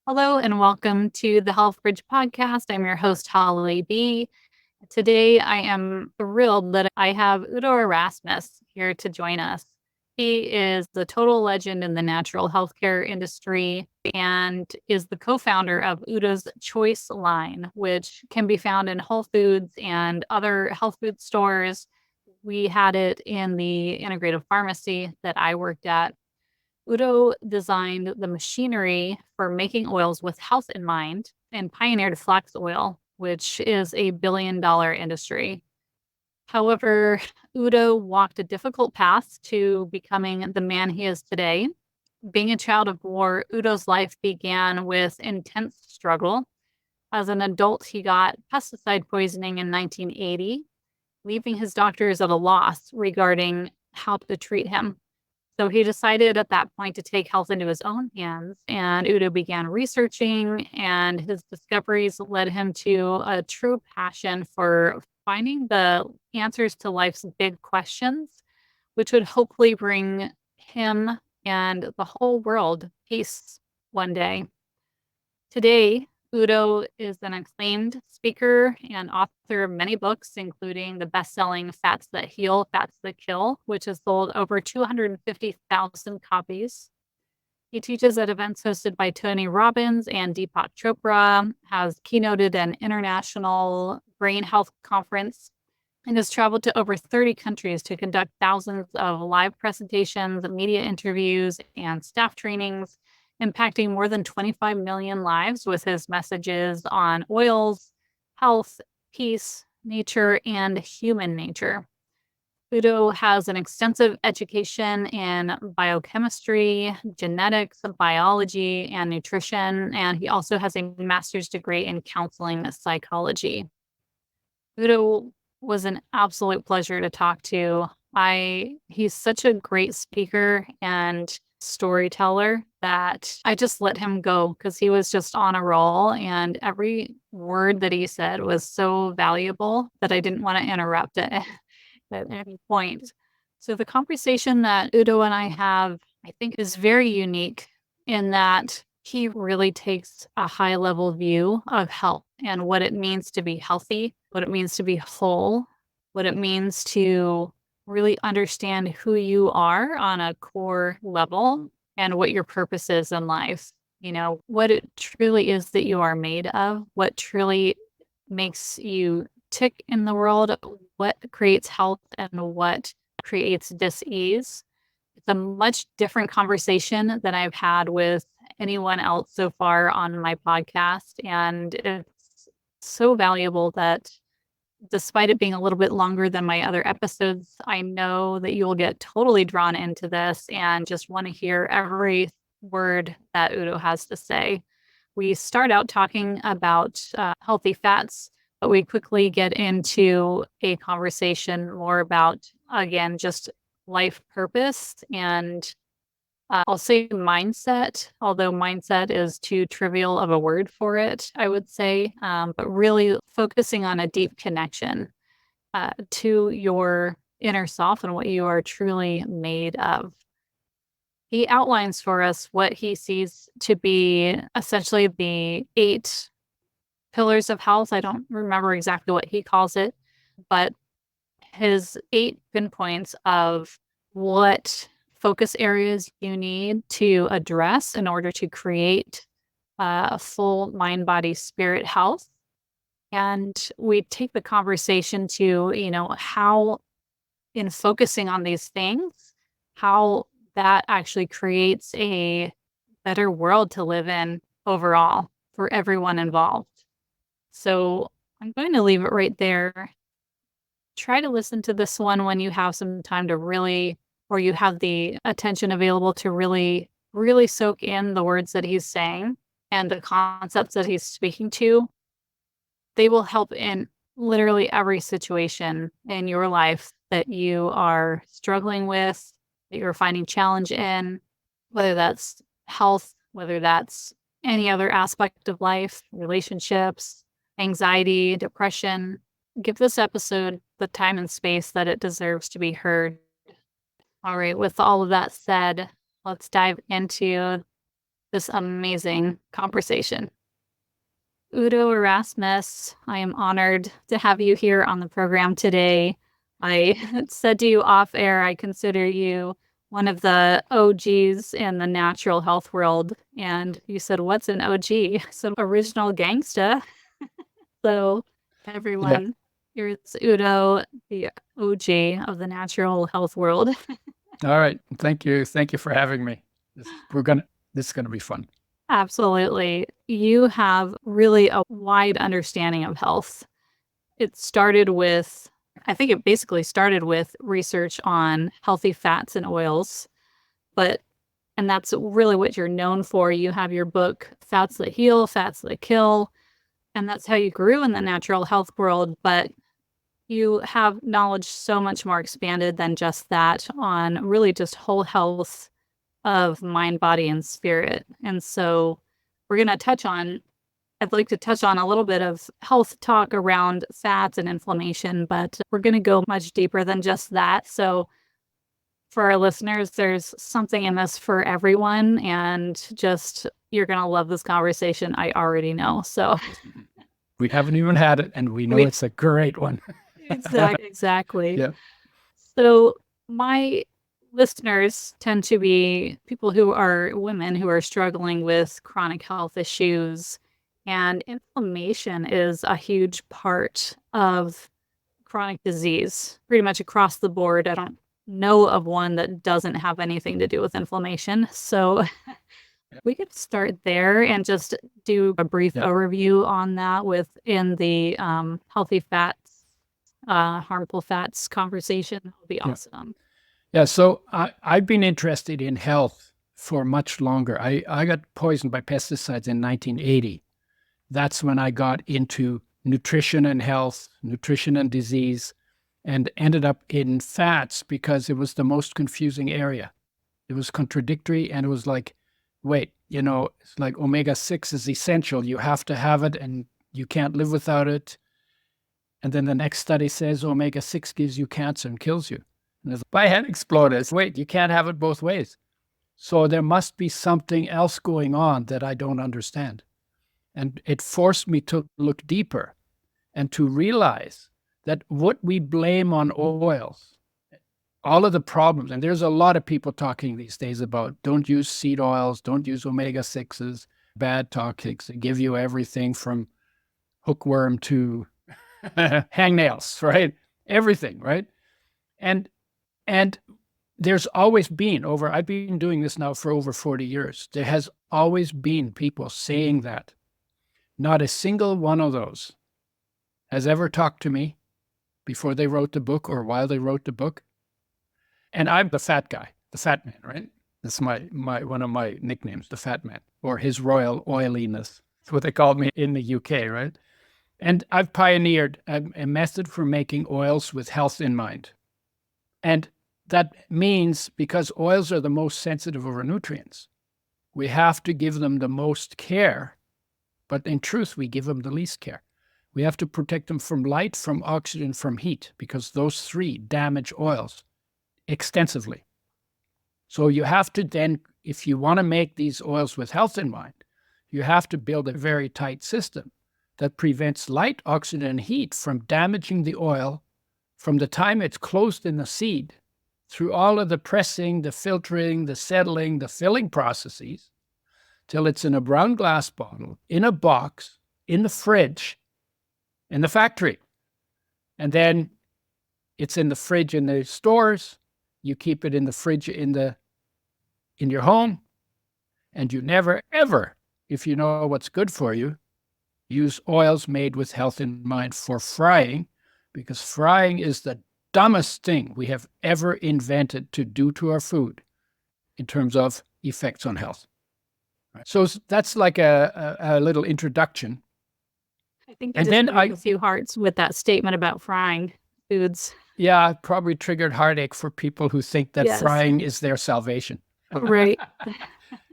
Hello and welcome to the Health Bridge podcast. I'm your host, Holly B. Today, I am thrilled that I have Udo Erasmus here to join us. He is the total legend in the natural healthcare industry and is the co-founder of Udo's Choice line, which can be found in Whole Foods and other health food stores. We had it in the integrative pharmacy that I worked at. Udo designed the machinery for making oils with health in mind and pioneered flax oil, which is a billion-dollar industry. However, Udo walked a difficult path to becoming the man he is today. Being a child of war, Udo's life began with intense struggle. As an adult, he got pesticide poisoning in 1980, leaving his doctors at a loss regarding how to treat him. So he decided at that point to take health into his own hands, and Udo began researching, and his discoveries led him to a true passion for finding the answers to life's big questions, which would hopefully bring him and the whole world peace one day. Today, Udo is an acclaimed speaker and author of many books, including the best-selling Fats That Heal, Fats That Kill, which has sold over 250,000 copies. He teaches at events hosted by Tony Robbins and Deepak Chopra, has keynoted an international brain health conference, and has traveled to over 30 countries to conduct thousands of live presentations, media interviews, and staff trainings, impacting more than 25 million lives with his messages on oils, health, peace, nature, and human nature. Udo has an extensive education in biochemistry, genetics, biology, and nutrition, and he also has a master's degree in counseling psychology. Udo was an absolute pleasure to talk to. He's such a great speaker and storyteller that I just let him go because he was just on a roll, and every word that he said was so valuable that I didn't want to interrupt it at any point. So the conversation that Udo and I have, I think, is very unique in that he really takes a high level view of health and what it means to be healthy, what it means to be whole, what it means to really understand who you are on a core level and what your purpose is in life. You know, what it truly is that you are made of, what truly makes you tick in the world, what creates health and what creates dis-ease. It's a much different conversation than I've had with anyone else so far on my podcast. And it's so valuable that despite it being a little bit longer than my other episodes, I know that you will get totally drawn into this and just want to hear every word that Udo has to say. We start out talking about healthy fats, but we quickly get into a conversation more about, again, just life purpose and I'll say mindset, although mindset is too trivial of a word for it, I would say, but really focusing on a deep connection to your inner self and what you are truly made of. He outlines for us what he sees to be essentially the 8 pillars of health. I don't remember exactly what he calls it, but his 8 pinpoints of what focus areas you need to address in order to create a full mind, body, spirit health. And we take the conversation to, how in focusing on these things, how that actually creates a better world to live in overall for everyone involved. So I'm going to leave it right there. Try to listen to this one when you have some time to really, or you have the attention available to really, really soak in the words that he's saying and the concepts that he's speaking to. They will help in literally every situation in your life that you are struggling with, that you're finding challenge in, whether that's health, whether that's any other aspect of life, relationships, anxiety, depression. Give this episode the time and space that it deserves to be heard. All right, with all of that said, let's dive into this amazing conversation. Udo Erasmus, I am honored to have you here on the program today. I said to you off air, I consider you one of the OGs in the natural health world. And you said, what's an OG? So original gangsta. So everyone, here's Udo, the OG of the natural health world. All right. Thank you. Thank you for having me. This is gonna be fun. Absolutely. You have really a wide understanding of health. It started with, I think it basically started with research on healthy fats and oils, and that's really what you're known for. You have your book, Fats That Heal, Fats That Kill, and that's how you grew in the natural health world. But you have knowledge so much more expanded than just that on really just whole health of mind, body, and spirit. And so we're going to I'd like to touch on a little bit of health talk around fats and inflammation, but we're going to go much deeper than just that. So for our listeners, there's something in this for everyone, and just you're going to love this conversation. I already know. So we haven't even had it, and we know it's a great one. Exactly. Yeah. So my listeners tend to be people who are women who are struggling with chronic health issues, and inflammation is a huge part of chronic disease, pretty much across the board. I don't know of one that doesn't have anything to do with inflammation. So we could start there and just do a brief overview on that within the healthy fats, harmful fats conversation. That would be awesome. Yeah, so I've been interested in health for much longer. I got poisoned by pesticides in 1980. That's when I got into nutrition and health, nutrition and disease, and ended up in fats because it was the most confusing area. It was contradictory, and it was like, wait, it's like omega-6 is essential. You have to have it, and you can't live without it. And then the next study says omega-6 gives you cancer and kills you. And my head exploded. Wait, you can't have it both ways. So there must be something else going on that I don't understand. And it forced me to look deeper and to realize that what we blame on oils, all of the problems, and there's a lot of people talking these days about don't use seed oils, don't use omega-6s, bad toxics, they give you everything from hookworm to hangnails, right? Everything, right? And there's always been I've been doing this now for over 40 years. There has always been people saying that. Not a single one of those has ever talked to me before they wrote the book or while they wrote the book. And I'm the fat guy, the fat man, right? That's my one of my nicknames, the fat man, or his royal oiliness. That's what they called me in the UK, right? And I've pioneered a method for making oils with health in mind. And that means because oils are the most sensitive of our nutrients, we have to give them the most care, but in truth, we give them the least care. We have to protect them from light, from oxygen, from heat, because those three damage oils extensively. So you have to then, if you want to make these oils with health in mind, you have to build a very tight system that prevents light, oxygen, and heat from damaging the oil from the time it's closed in the seed through all of the pressing, the filtering, the settling, the filling processes, till it's in a brown glass bottle, in a box, in the fridge, in the factory. And then it's in the fridge in the stores. You keep it in the fridge in your home. And you never, ever, if you know what's good for you, use oils made with health in mind for frying, because frying is the dumbest thing we have ever invented to do to our food in terms of effects on health. Right? So that's like a little introduction. I think you just broke a few hearts with that statement about frying foods. Yeah, probably triggered heartache for people who think that frying is their salvation. Right.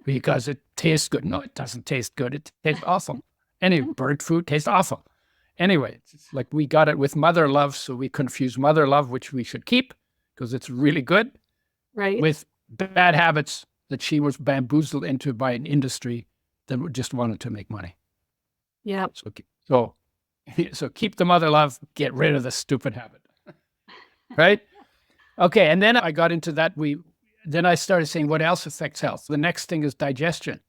Because it tastes good. No, it doesn't taste good. It tastes awful. Any burnt food tastes awful. Anyway, it's like we got it with mother love, so we confuse mother love, which we should keep because it's really good, right, with bad habits that she was bamboozled into by an industry that just wanted to make money. Yep. So keep the mother love, get rid of the stupid habit. Right? Okay, and then I got into that. Then I started saying, what else affects health? The next thing is digestion.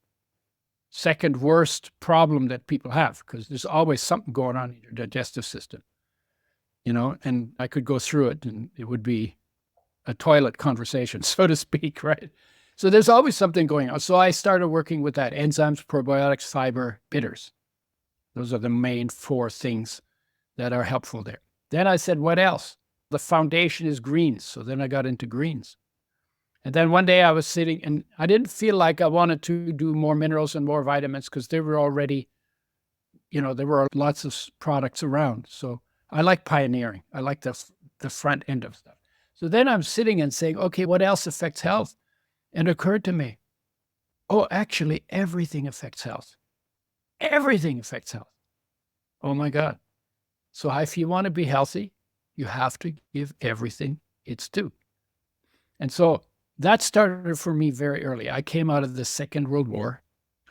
Second worst problem that people have, because there's always something going on in your digestive system, and I could go through it and it would be a toilet conversation, so to speak, right? So there's always something going on. So I started working with that: enzymes, probiotics, fiber, bitters. Those are the main 4 things that are helpful there. Then I said, what else? The foundation is greens. So then I got into greens. And then one day I was sitting and I didn't feel like I wanted to do more minerals and more vitamins because they were already, there were lots of products around. So I like pioneering. I like the front end of stuff. So then I'm sitting and saying, okay, what else affects health? And it occurred to me, oh, actually, everything affects health. Everything affects health. Oh my God. So if you want to be healthy, you have to give everything its due. And so that started for me very early. I came out of the Second World War.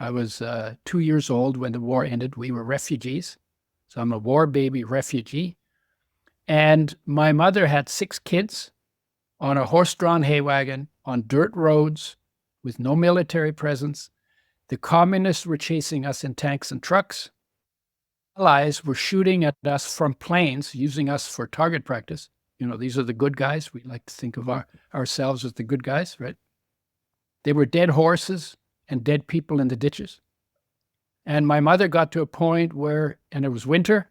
I was 2 years old when the war ended. We were refugees. So I'm a war baby refugee. And my mother had 6 kids on a horse-drawn hay wagon on dirt roads with no military presence. The communists were chasing us in tanks and trucks. Allies were shooting at us from planes, using us for target practice. These are the good guys. We like to think of ourselves as the good guys, right? They were dead horses and dead people in the ditches. And my mother got to a point and it was winter,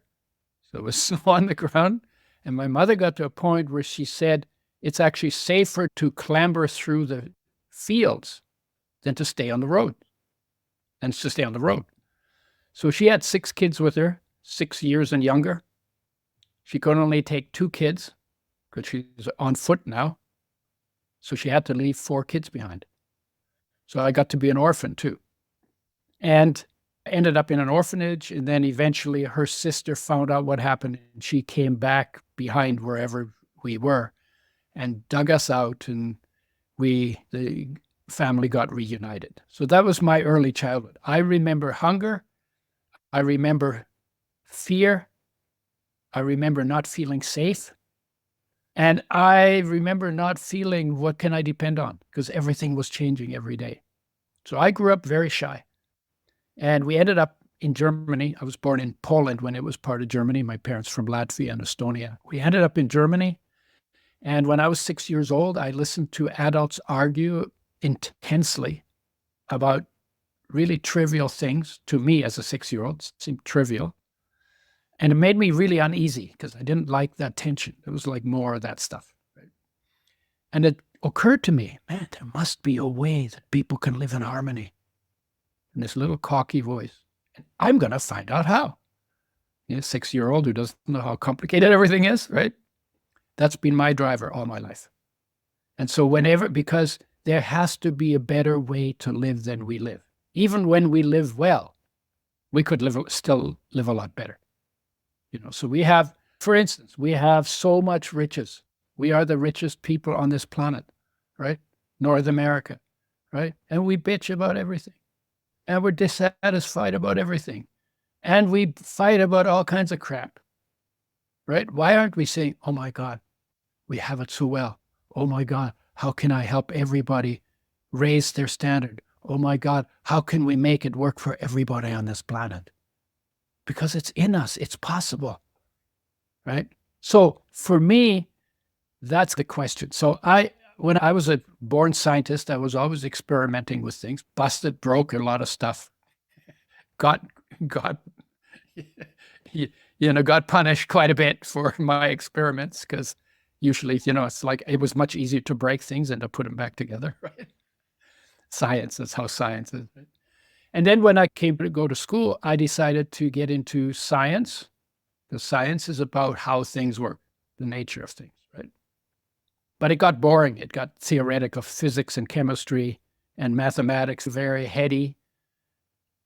so it was snow on the ground. And my mother got to a point where she said, it's actually safer to clamber through the fields than to stay on the road. So she had 6 kids with her, 6 years and younger. She could only take 2 kids because she's on foot now. So she had to leave 4 kids behind. So I got to be an orphan too. And I ended up in an orphanage. And then eventually her sister found out what happened. And she came back behind wherever we were and dug us out. And the family got reunited. So that was my early childhood. I remember hunger. I remember fear. I remember not feeling safe. And I remember not feeling, what can I depend on? Because everything was changing every day. So I grew up very shy. And we ended up in Germany. I was born in Poland when it was part of Germany. My parents from Latvia and Estonia. We ended up in Germany. And when I was 6 years old, I listened to adults argue intensely about really trivial things. To me, as a 6-year-old, seemed trivial. And it made me really uneasy because I didn't like that tension. It was like more of that stuff. Right? And it occurred to me, man, there must be a way that people can live in harmony. And this little cocky voice, and I'm going to find out how. A 6-year-old who doesn't know how complicated everything is, right? That's been my driver all my life. And so because there has to be a better way to live than we live. Even when we live well, we could still live a lot better. So we have, for instance, we have so much riches. We are the richest people on this planet, right? North America, right? And we bitch about everything. And we're dissatisfied about everything. And we fight about all kinds of crap, right? Why aren't we saying, oh my God, we have it so well. Oh my God, how can I help everybody raise their standard? Oh my God, how can we make it work for everybody on this planet? Because it's in us, it's possible, right? So for me, that's the question. So when I was a born scientist, I was always experimenting with things, broke a lot of stuff, got punished quite a bit for my experiments because usually, it's like it was much easier to break things than to put them back together, right? Science, that's how science is. Right? And then when I came to go to school, I decided to get into science. The science is about how things work, the nature of things, right? But it got boring. It got theoretical, physics and chemistry and mathematics, very heady.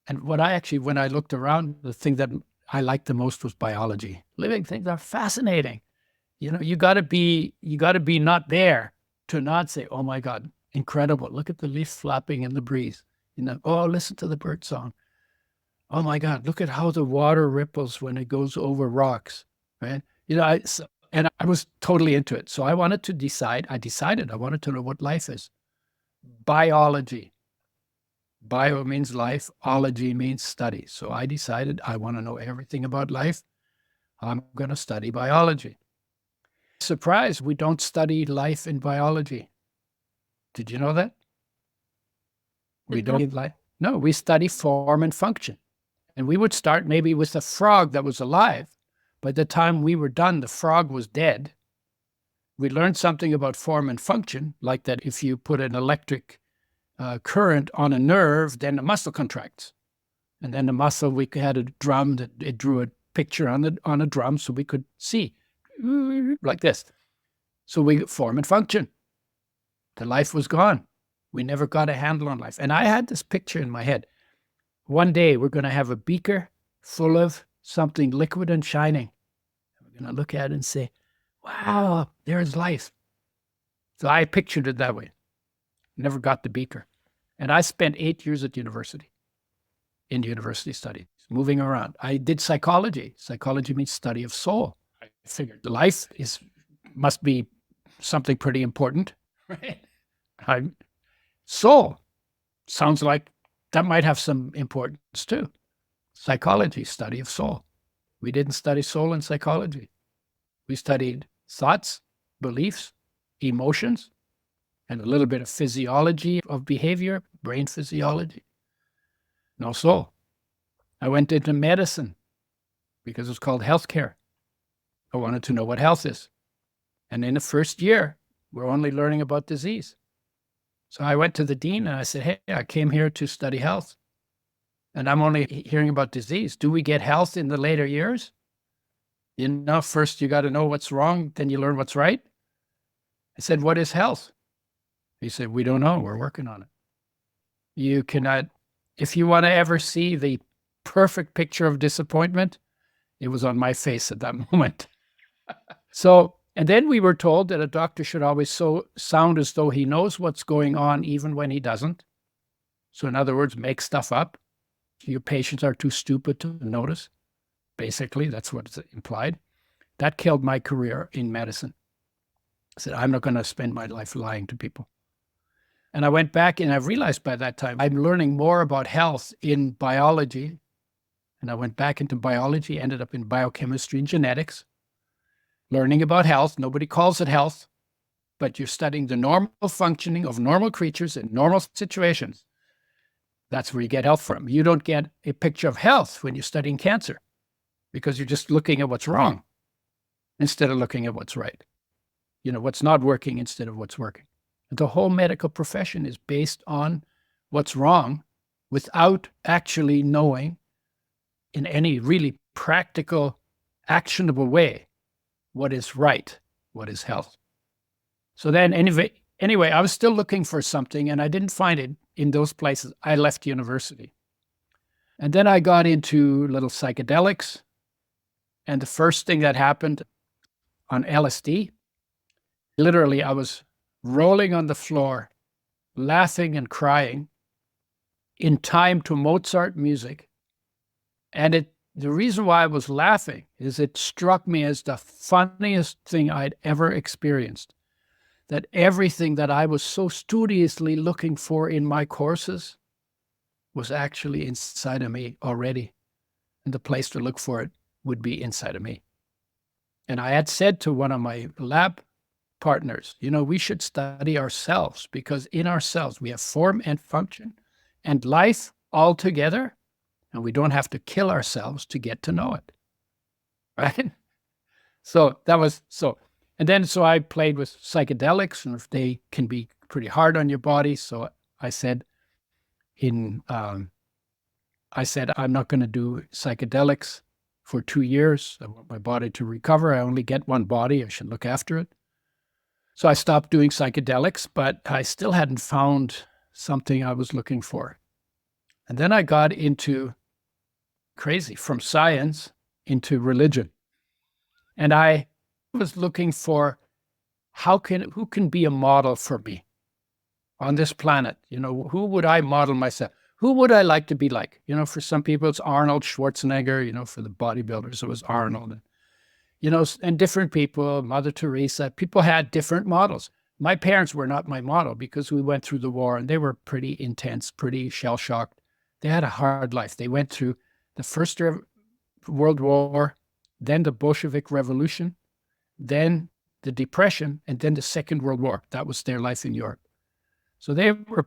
And when I looked around, the thing that I liked the most was biology. Living things are fascinating. You got to be not there to not say, oh my God, incredible. Look at the leaf flapping in the breeze. Oh, listen to the bird song. Oh my God, look at how the water ripples when it goes over rocks, right? And I was totally into it. So I wanted to decide, I wanted to know what life is. Biology. Bio means life, ology means study. So I decided I want to know everything about life. I'm going to study biology. Surprise, we don't study life in biology. Did you know that? We don't life. No, we study form and function. And we would start maybe with a frog that was alive. By the time we were done, the frog was dead. We learned something about form and function, like that if you put an electric current on a nerve, then the muscle contracts. And then the muscle, we had a drum that it drew a picture on a drum so we could see like this. So we form and function. The life was gone. We never got a handle on life. And I had this picture in my head. One day we're going to have a beaker full of something liquid and shining. We're going to look at it and say, wow, there's life. So I pictured it that way. Never got the beaker. And I spent 8 years at university, in university studies, moving around. I did psychology. Psychology means study of soul. I figured life must be something pretty important, right? Soul sounds like that might have some importance too. Psychology, study of soul. We didn't study soul in psychology. We studied thoughts, beliefs, emotions, and a little bit of physiology of behavior, brain physiology. No soul. I went into medicine because it's called healthcare. I wanted to know what health is. And in the first year, we're only learning about disease. So I went to the dean and I said, hey, I came here to study health. And I'm only hearing about disease. Do we get health in the later years? First you got to know what's wrong, then you learn what's right. I said, what is health? He said, we don't know. We're working on it. You cannot, if you want to ever see the perfect picture of disappointment, it was on my face at that moment. And then we were told that a doctor should always sound as though he knows what's going on, even when he doesn't. So in other words, make stuff up. Your patients are too stupid to notice. Basically, that's what's implied. That killed my career in medicine. I said, I'm not going to spend my life lying to people. And I went back and I realized by that time, I'm learning more about health in biology. And I went back into biology, ended up in biochemistry and genetics, learning about health. Nobody calls it health, but you're studying the normal functioning of normal creatures in normal situations. That's where you get health from. You don't get a picture of health when you're studying cancer because you're just looking at what's wrong instead of looking at what's right. What's not working instead of what's working. And the whole medical profession is based on what's wrong without actually knowing in any really practical, actionable way what is right, what is health. So then anyway, I was still looking for something and I didn't find it in those places. I left university. And then I got into little psychedelics. And the first thing that happened on LSD, literally I was rolling on the floor, laughing and crying in time to Mozart music. And the reason why I was laughing is it struck me as the funniest thing I'd ever experienced. That everything that I was so studiously looking for in my courses was actually inside of me already. And the place to look for it would be inside of me. And I had said to one of my lab partners, we should study ourselves because in ourselves we have form and function and life all together. And we don't have to kill ourselves to get to know it, right? So I played with psychedelics, and they can be pretty hard on your body. So I said, I'm not going to do psychedelics for 2 years. I want my body to recover. I only get one body. I should look after it. So I stopped doing psychedelics, but I still hadn't found something I was looking for. And then I got into from science into religion. And I was looking for who can be a model for me? on this planet? Who would I model myself? Who would I like to be like? For some people, it's Arnold Schwarzenegger. For the bodybuilders, it was Arnold. And different people, Mother Teresa, people had different models. My parents were not my model because we went through the war and they were pretty intense, pretty shell-shocked. They had a hard life. They went through the First World War, then the Bolshevik Revolution, then the Depression, and then the Second World War. That was their life in Europe. So they were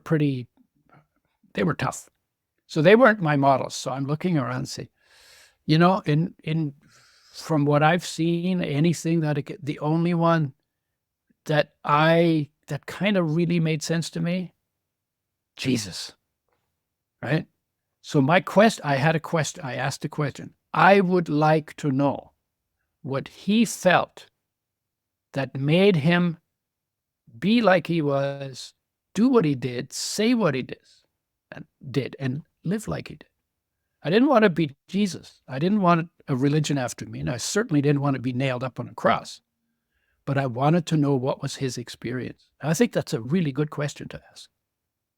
tough. So they weren't my models. So I'm looking around and say, from what I've seen, anything the only one that kind of really made sense to me, Jesus, right? So I asked a question. I would like to know what he felt that made him be like he was, do what he did, say what he did, and live like he did. I didn't want to be Jesus. I didn't want a religion after me, and I certainly didn't want to be nailed up on a cross. But I wanted to know what was his experience. And I think that's a really good question to ask,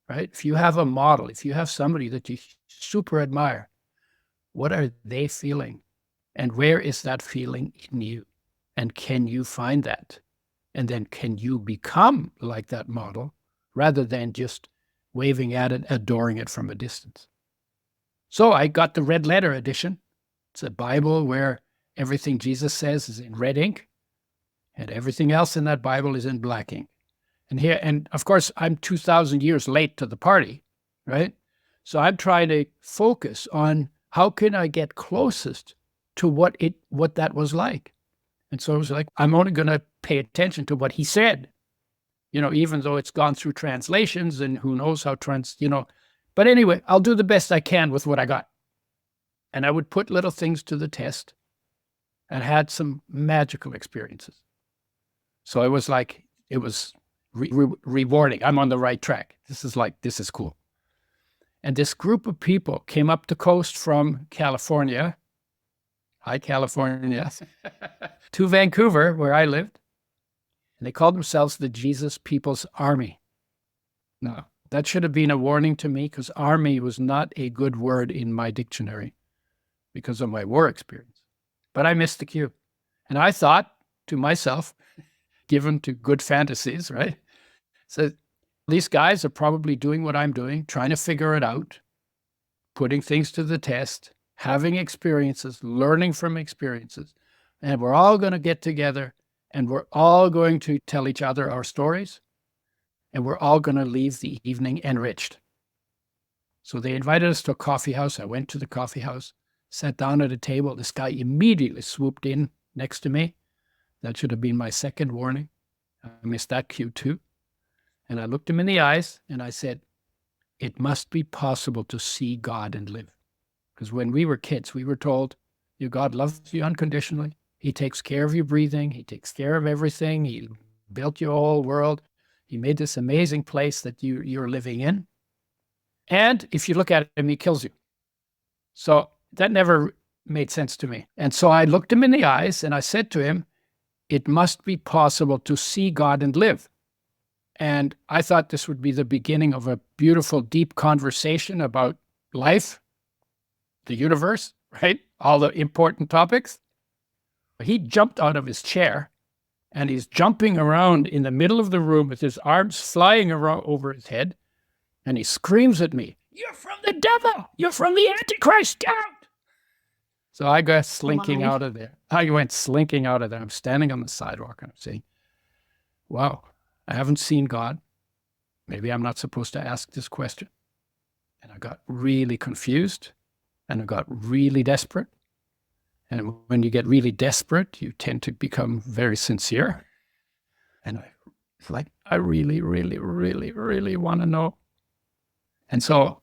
right? If you have a model, if you have somebody that you super admire, what are they feeling? And where is that feeling in you? And can you find that? And then can you become like that model rather than just waving at it, adoring it from a distance? So I got the red letter edition. It's a Bible where everything Jesus says is in red ink and everything else in that Bible is in black ink. And of course, I'm 2,000 years late to the party, right? So I'm trying to focus on how can I get closest to what that was like. And so it was like, I'm only going to pay attention to what he said, even though it's gone through translations and who knows how but anyway, I'll do the best I can with what I got. And I would put little things to the test and had some magical experiences. So it was like, it was rewarding. I'm on the right track. This is cool. And this group of people came up the coast from California, hi California, to Vancouver, where I lived. And they called themselves the Jesus People's Army. Now, that should have been a warning to me because army was not a good word in my dictionary because of my war experience. But I missed the cue. And I thought to myself, given to good fantasies, right? So these guys are probably doing what I'm doing, trying to figure it out, putting things to the test, having experiences, learning from experiences. And we're all going to get together and we're all going to tell each other our stories. And we're all going to leave the evening enriched. So they invited us to a coffee house. I went to the coffee house, sat down at a table. This guy immediately swooped in next to me. That should have been my second warning. I missed that cue too. And I looked him in the eyes and I said, it must be possible to see God and live. Because when we were kids, we were told, your God loves you unconditionally. He takes care of your breathing. He takes care of everything. He built your whole world. He made this amazing place that you're living in. And if you look at him, he kills you. So that never made sense to me. And so I looked him in the eyes and I said to him, it must be possible to see God and live. And I thought this would be the beginning of a beautiful, deep conversation about life, the universe, right? All the important topics. He jumped out of his chair and he's jumping around in the middle of the room with his arms flying around over his head. And he screams at me, you're from the devil. You're from the Antichrist. Get out. So I go slinking out of there. I went slinking out of there. I'm standing on the sidewalk and I'm saying, wow, I haven't seen God. Maybe I'm not supposed to ask this question. And I got really confused and I got really desperate. And when you get really desperate, you tend to become very sincere. And I really, really, really, really want to know. And so,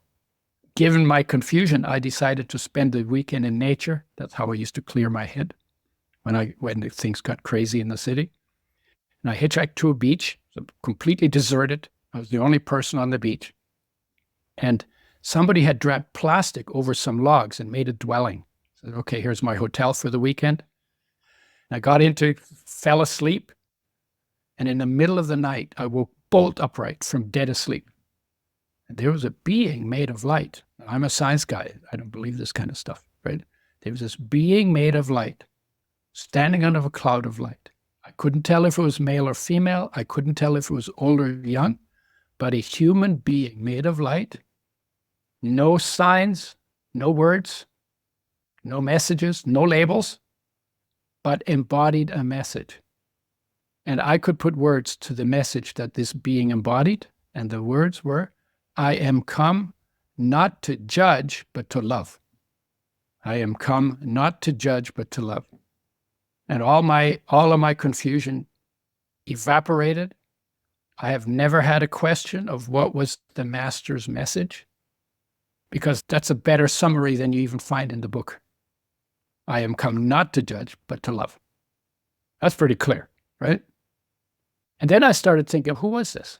given my confusion, I decided to spend the weekend in nature. That's how I used to clear my head when things got crazy in the city. And I hitchhiked to a beach, completely deserted. I was the only person on the beach. And somebody had dragged plastic over some logs and made a dwelling. I said, okay, here's my hotel for the weekend. And I got fell asleep. And in the middle of the night, I woke bolt upright from dead asleep. And there was a being made of light. I'm a science guy. I don't believe this kind of stuff, right? There was this being made of light, standing under a cloud of light. I couldn't tell if it was male or female. I couldn't tell if it was old or young, but a human being made of light, no signs, no words, no messages, no labels, but embodied a message. And I could put words to the message that this being embodied, and the words were, I am come not to judge, but to love. I am come not to judge, but to love. And all of my confusion evaporated. I have never had a question of what was the master's message, because that's a better summary than you even find in the book. I am come not to judge, but to love. That's pretty clear, right? And then I started thinking, who was this?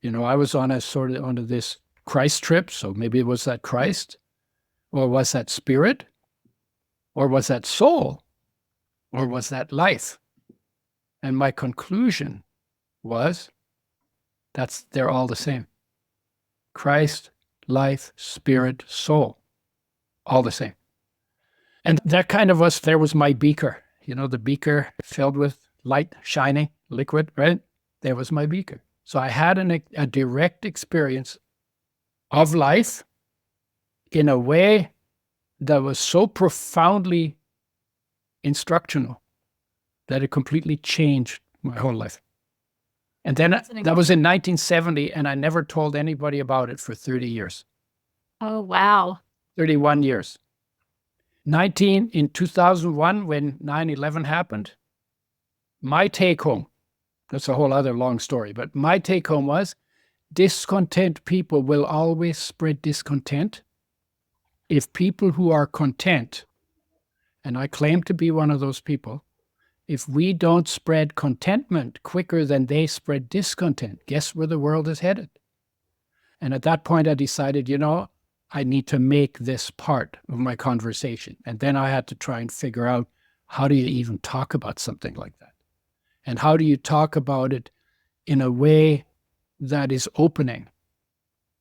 I was on this Christ trip, so maybe it was that Christ, or was that spirit, or was that soul, or was that life? And my conclusion was they're all the same. Christ, life, spirit, soul, all the same. And that kind of there was my beaker, the beaker filled with light, shining, liquid, right? There was my beaker. So I had a direct experience of life in a way that was so profoundly instructional that it completely changed my whole life. And then that was in 1970, and I never told anybody about it for 30 years. Oh, wow. 31 years. In 2001, when 9/11 happened, my take home, that's a whole other long story, but my take home was, discontent people will always spread discontent. If people who are content, and I claim to be one of those people, if we don't spread contentment quicker than they spread discontent, guess where the world is headed? And at that point, I decided, I need to make this part of my conversation. And then I had to try and figure out, how do you even talk about something like that? And how do you talk about it in a way that is opening,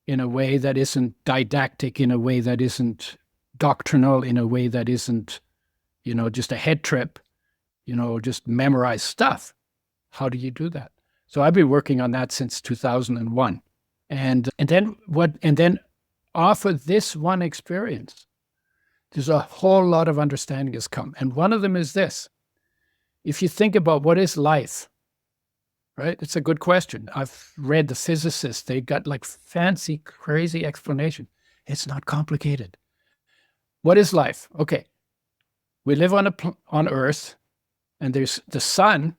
in a way that isn't didactic, in a way that isn't doctrinal, in a way that isn't, just a head trip, just memorize stuff? How do you do that? So I've been working on that since 2001. And then off of this one experience, there's a whole lot of understanding has come. And one of them is this. If you think about what is life, right? It's a good question. I've read the physicists. They got like fancy, crazy explanation. It's not complicated. What is life? Okay. We live on Earth, and there's the sun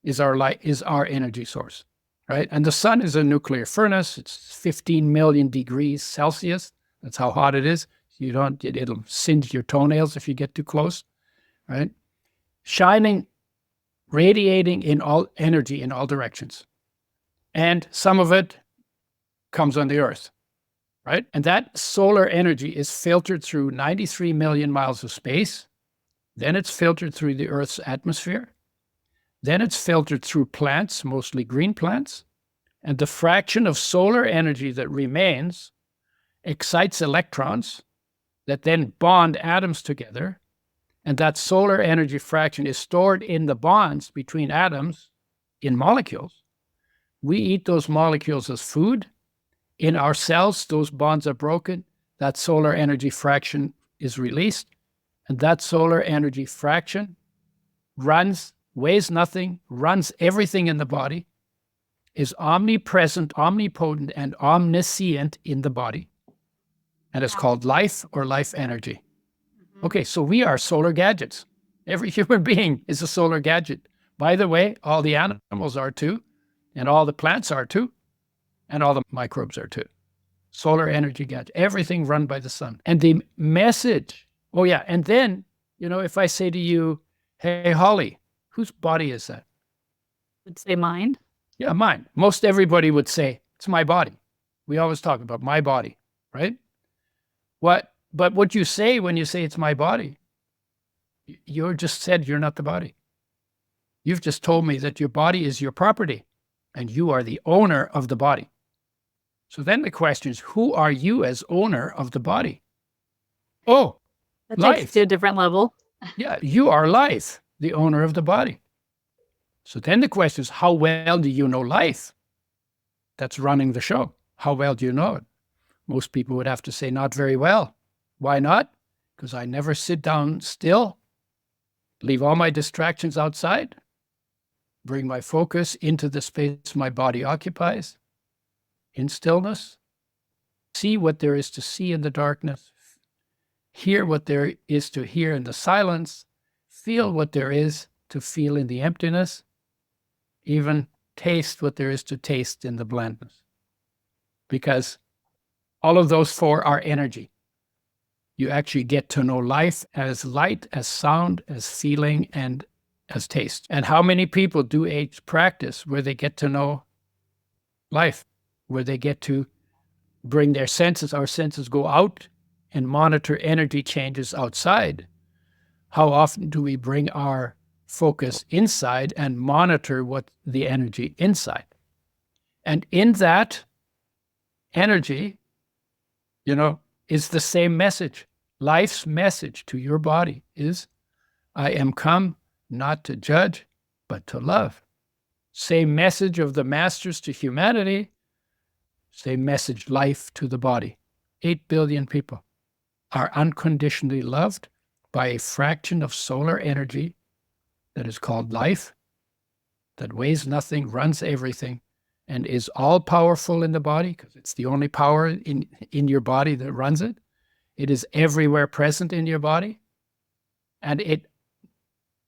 is our light, is our energy source, right? And the sun is a nuclear furnace. It's 15 million degrees Celsius. That's how hot it is. It'll singe your toenails if you get too close, right? Shining, radiating in all energy in all directions. And some of it comes on the Earth, right? And that solar energy is filtered through 93 million miles of space. Then it's filtered through the Earth's atmosphere. Then it's filtered through plants, mostly green plants. And the fraction of solar energy that remains excites electrons that then bond atoms together. And that solar energy fraction is stored in the bonds between atoms in molecules. We eat those molecules as food. In our cells, those bonds are broken. That solar energy fraction is released. And that solar energy fraction weighs nothing, runs everything in the body, is omnipresent, omnipotent, and omniscient in the body. And it's called life or life energy. Okay, so we are solar gadgets. Every human being is a solar gadget. By the way, all the animals are too, and all the plants are too, and all the microbes are too. Solar energy gadget, everything run by the sun. And the message, and then, if I say to you, hey, Holly, whose body is that? Would say mine. Yeah, mine. Most everybody would say, it's my body. We always talk about my body, right? But what you say when you say it's my body, you just said you're not the body. You've just told me that your body is your property and you are the owner of the body. So then the question is, who are you as owner of the body? Oh, That life. takes it to a different level. Yeah, you are life, the owner of the body. So then the question is, how well do you know life? That's running the show. How well do you know it? Most people would have to say not very well. Why not? Because I never sit down still, leave all my distractions outside, bring my focus into the space my body occupies, in stillness, see what there is to see in the darkness, hear what there is to hear in the silence, feel what there is to feel in the emptiness, even taste what there is to taste in the blandness. Because all of those four are energy. You actually get to know life as light, as sound, as feeling, and as taste. And how many people do a practice where they get to know life, where they get to bring their senses, our senses go out and monitor energy changes outside? How often do we bring our focus inside and monitor what the energy inside? And in that energy, is the same message. Life's message to your body is, I am come not to judge, but to love. Same message of the masters to humanity, same message life to the body. 8 billion people are unconditionally loved by a fraction of solar energy that is called life, that weighs nothing, runs everything, and is all-powerful in the body, because it's the only power in your body that runs it. It is everywhere present in your body, and it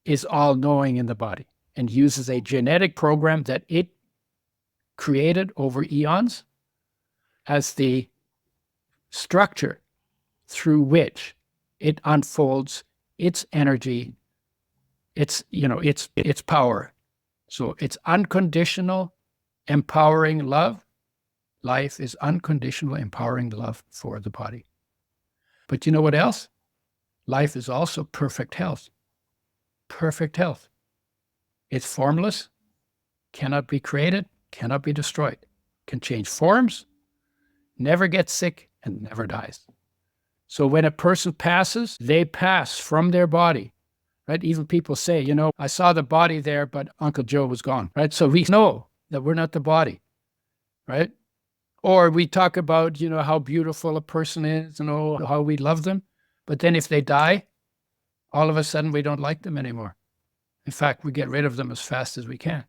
is all-knowing in the body, and uses a genetic program that it created over eons as the structure through which it unfolds its energy, its power. So it's unconditional, empowering love. Life is unconditional, empowering love for the body. But you know what else? Life is also perfect health. Perfect health. It's formless, cannot be created, cannot be destroyed, can change forms, never gets sick, and never dies. So when a person passes, they pass from their body, right? Even people say, I saw the body there, but Uncle Joe was gone, right? So we know that we're not the body, right? Or we talk about, how beautiful a person is and how we love them. But then if they die, all of a sudden we don't like them anymore. In fact, we get rid of them as fast as we can,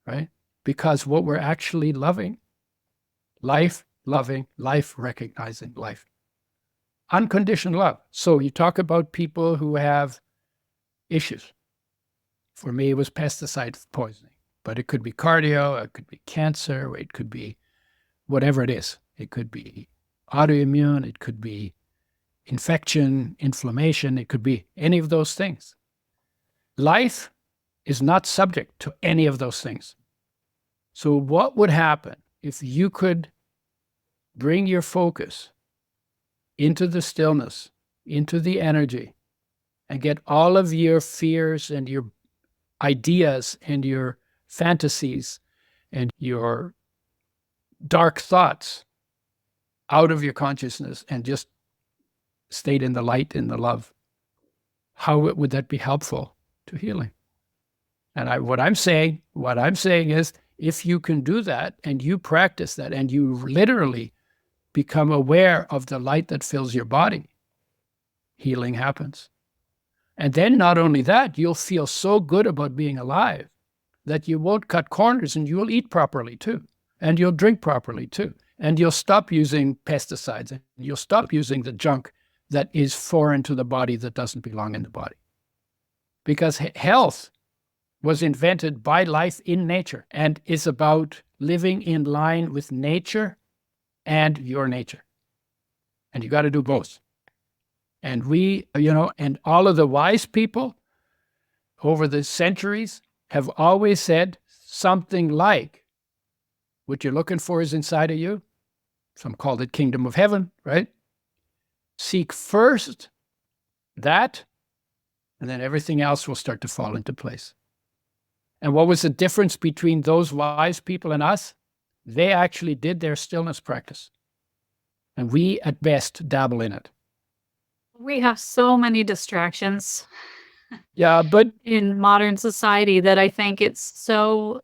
right? Because what we're actually loving, life loving, life recognizing life. Unconditional love. So you talk about people who have issues. For me, it was pesticide poisoning, but it could be cardio, it could be cancer, it could be whatever it is. It could be autoimmune, it could be infection, inflammation, it could be any of those things. Life is not subject to any of those things. So what would happen if you could bring your focus into the stillness, into the energy, and get all of your fears and your ideas and your fantasies and your dark thoughts out of your consciousness and just stayed in the light, in the love? How would that be helpful to healing? And what I'm saying is, if you can do that and you practice that and you literally become aware of the light that fills your body, healing happens. And then not only that, you'll feel so good about being alive that you won't cut corners, and you'll eat properly too. And you'll drink properly too. And you'll stop using pesticides, and you'll stop using the junk that is foreign to the body, that doesn't belong in the body. Because health was invented by life in nature and is about living in line with nature and your nature. And you got to do both. And we, and all of the wise people over the centuries have always said something like, what you're looking for is inside of you. Some called it kingdom of heaven, right? Seek first that, and then everything else will start to fall into place. And what was the difference between those wise people and us? They actually did their stillness practice. And we, at best, dabble in it. We have so many distractions Yeah, but in modern society that I think it's so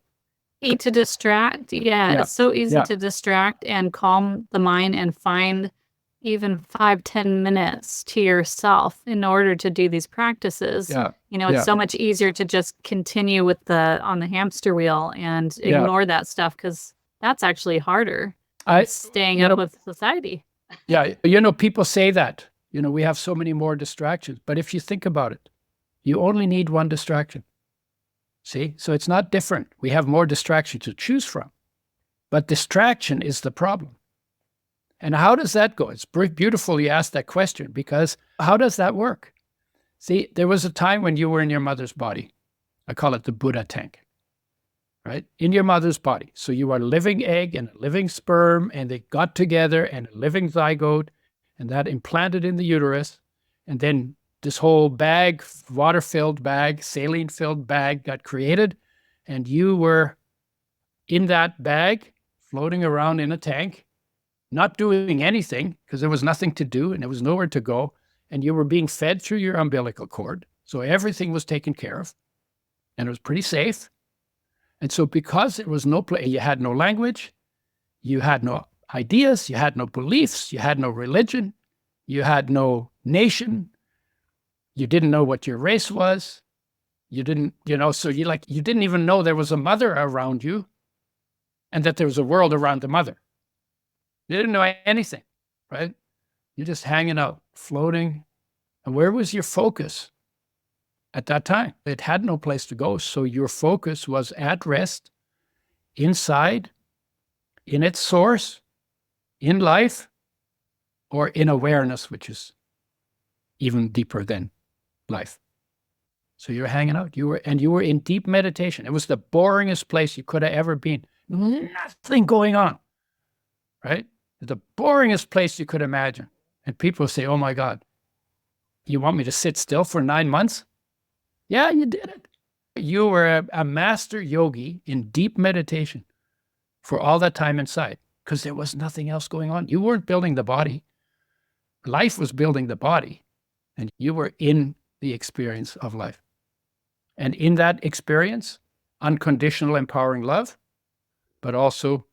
easy to distract. Yeah, It's so easy yeah. to distract and calm the mind and find even 5-10 minutes to yourself in order to do these practices. Yeah, It's yeah. so much easier to just continue with on the hamster wheel and Yeah. ignore that stuff, because that's actually harder I, than staying up with society. yeah, people say that, we have so many more distractions. But if you think about it, you only need one distraction. See? So it's not different. We have more distractions to choose from. But distraction is the problem. And how does that go? It's beautiful you asked that question, because how does that work? See, there was a time when you were in your mother's body. I call it the Buddha tank, right? In your mother's body. So you are a living egg and a living sperm, and they got together, and a living zygote, and that implanted in the uterus. And then this whole bag, water-filled bag, saline-filled bag got created, and you were in that bag, floating around in a tank, not doing anything because there was nothing to do and there was nowhere to go. And you were being fed through your umbilical cord. So everything was taken care of and it was pretty safe. And so because it was no place, you had no language, you had no ideas, you had no beliefs, you had no religion, you had no nation, you didn't know what your race was. You didn't, so you didn't even know there was a mother around you and that there was a world around the mother. You didn't know anything, right? You're just hanging out, floating. And where was your focus at that time? It had no place to go. So your focus was at rest, inside, in its source, in life, or in awareness, which is even deeper than life. So you're hanging out. You were in deep meditation. It was the boringest place you could have ever been. Nothing going on, right? The boringest place you could imagine. And people say, oh my God, you want me to sit still for 9 months? Yeah, you did it. You were a master yogi in deep meditation for all that time inside, because there was nothing else going on. You weren't building the body. Life was building the body, and you were in the experience of life. And in that experience, unconditional empowering love, but also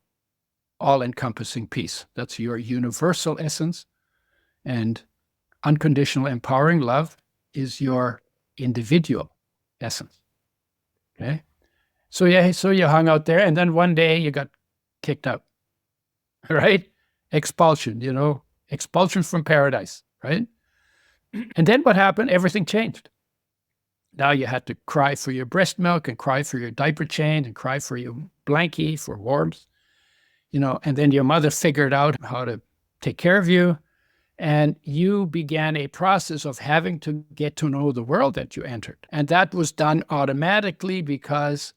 all-encompassing peace. That's your universal essence. And unconditional empowering love is your individual essence. Okay? So you hung out there, and then one day you got kicked out, right? Expulsion, expulsion from paradise, right? And then what happened? Everything changed. Now you had to cry for your breast milk and cry for your diaper change and cry for your blankie, for warmth. And then your mother figured out how to take care of you, and you began a process of having to get to know the world that you entered. And that was done automatically, because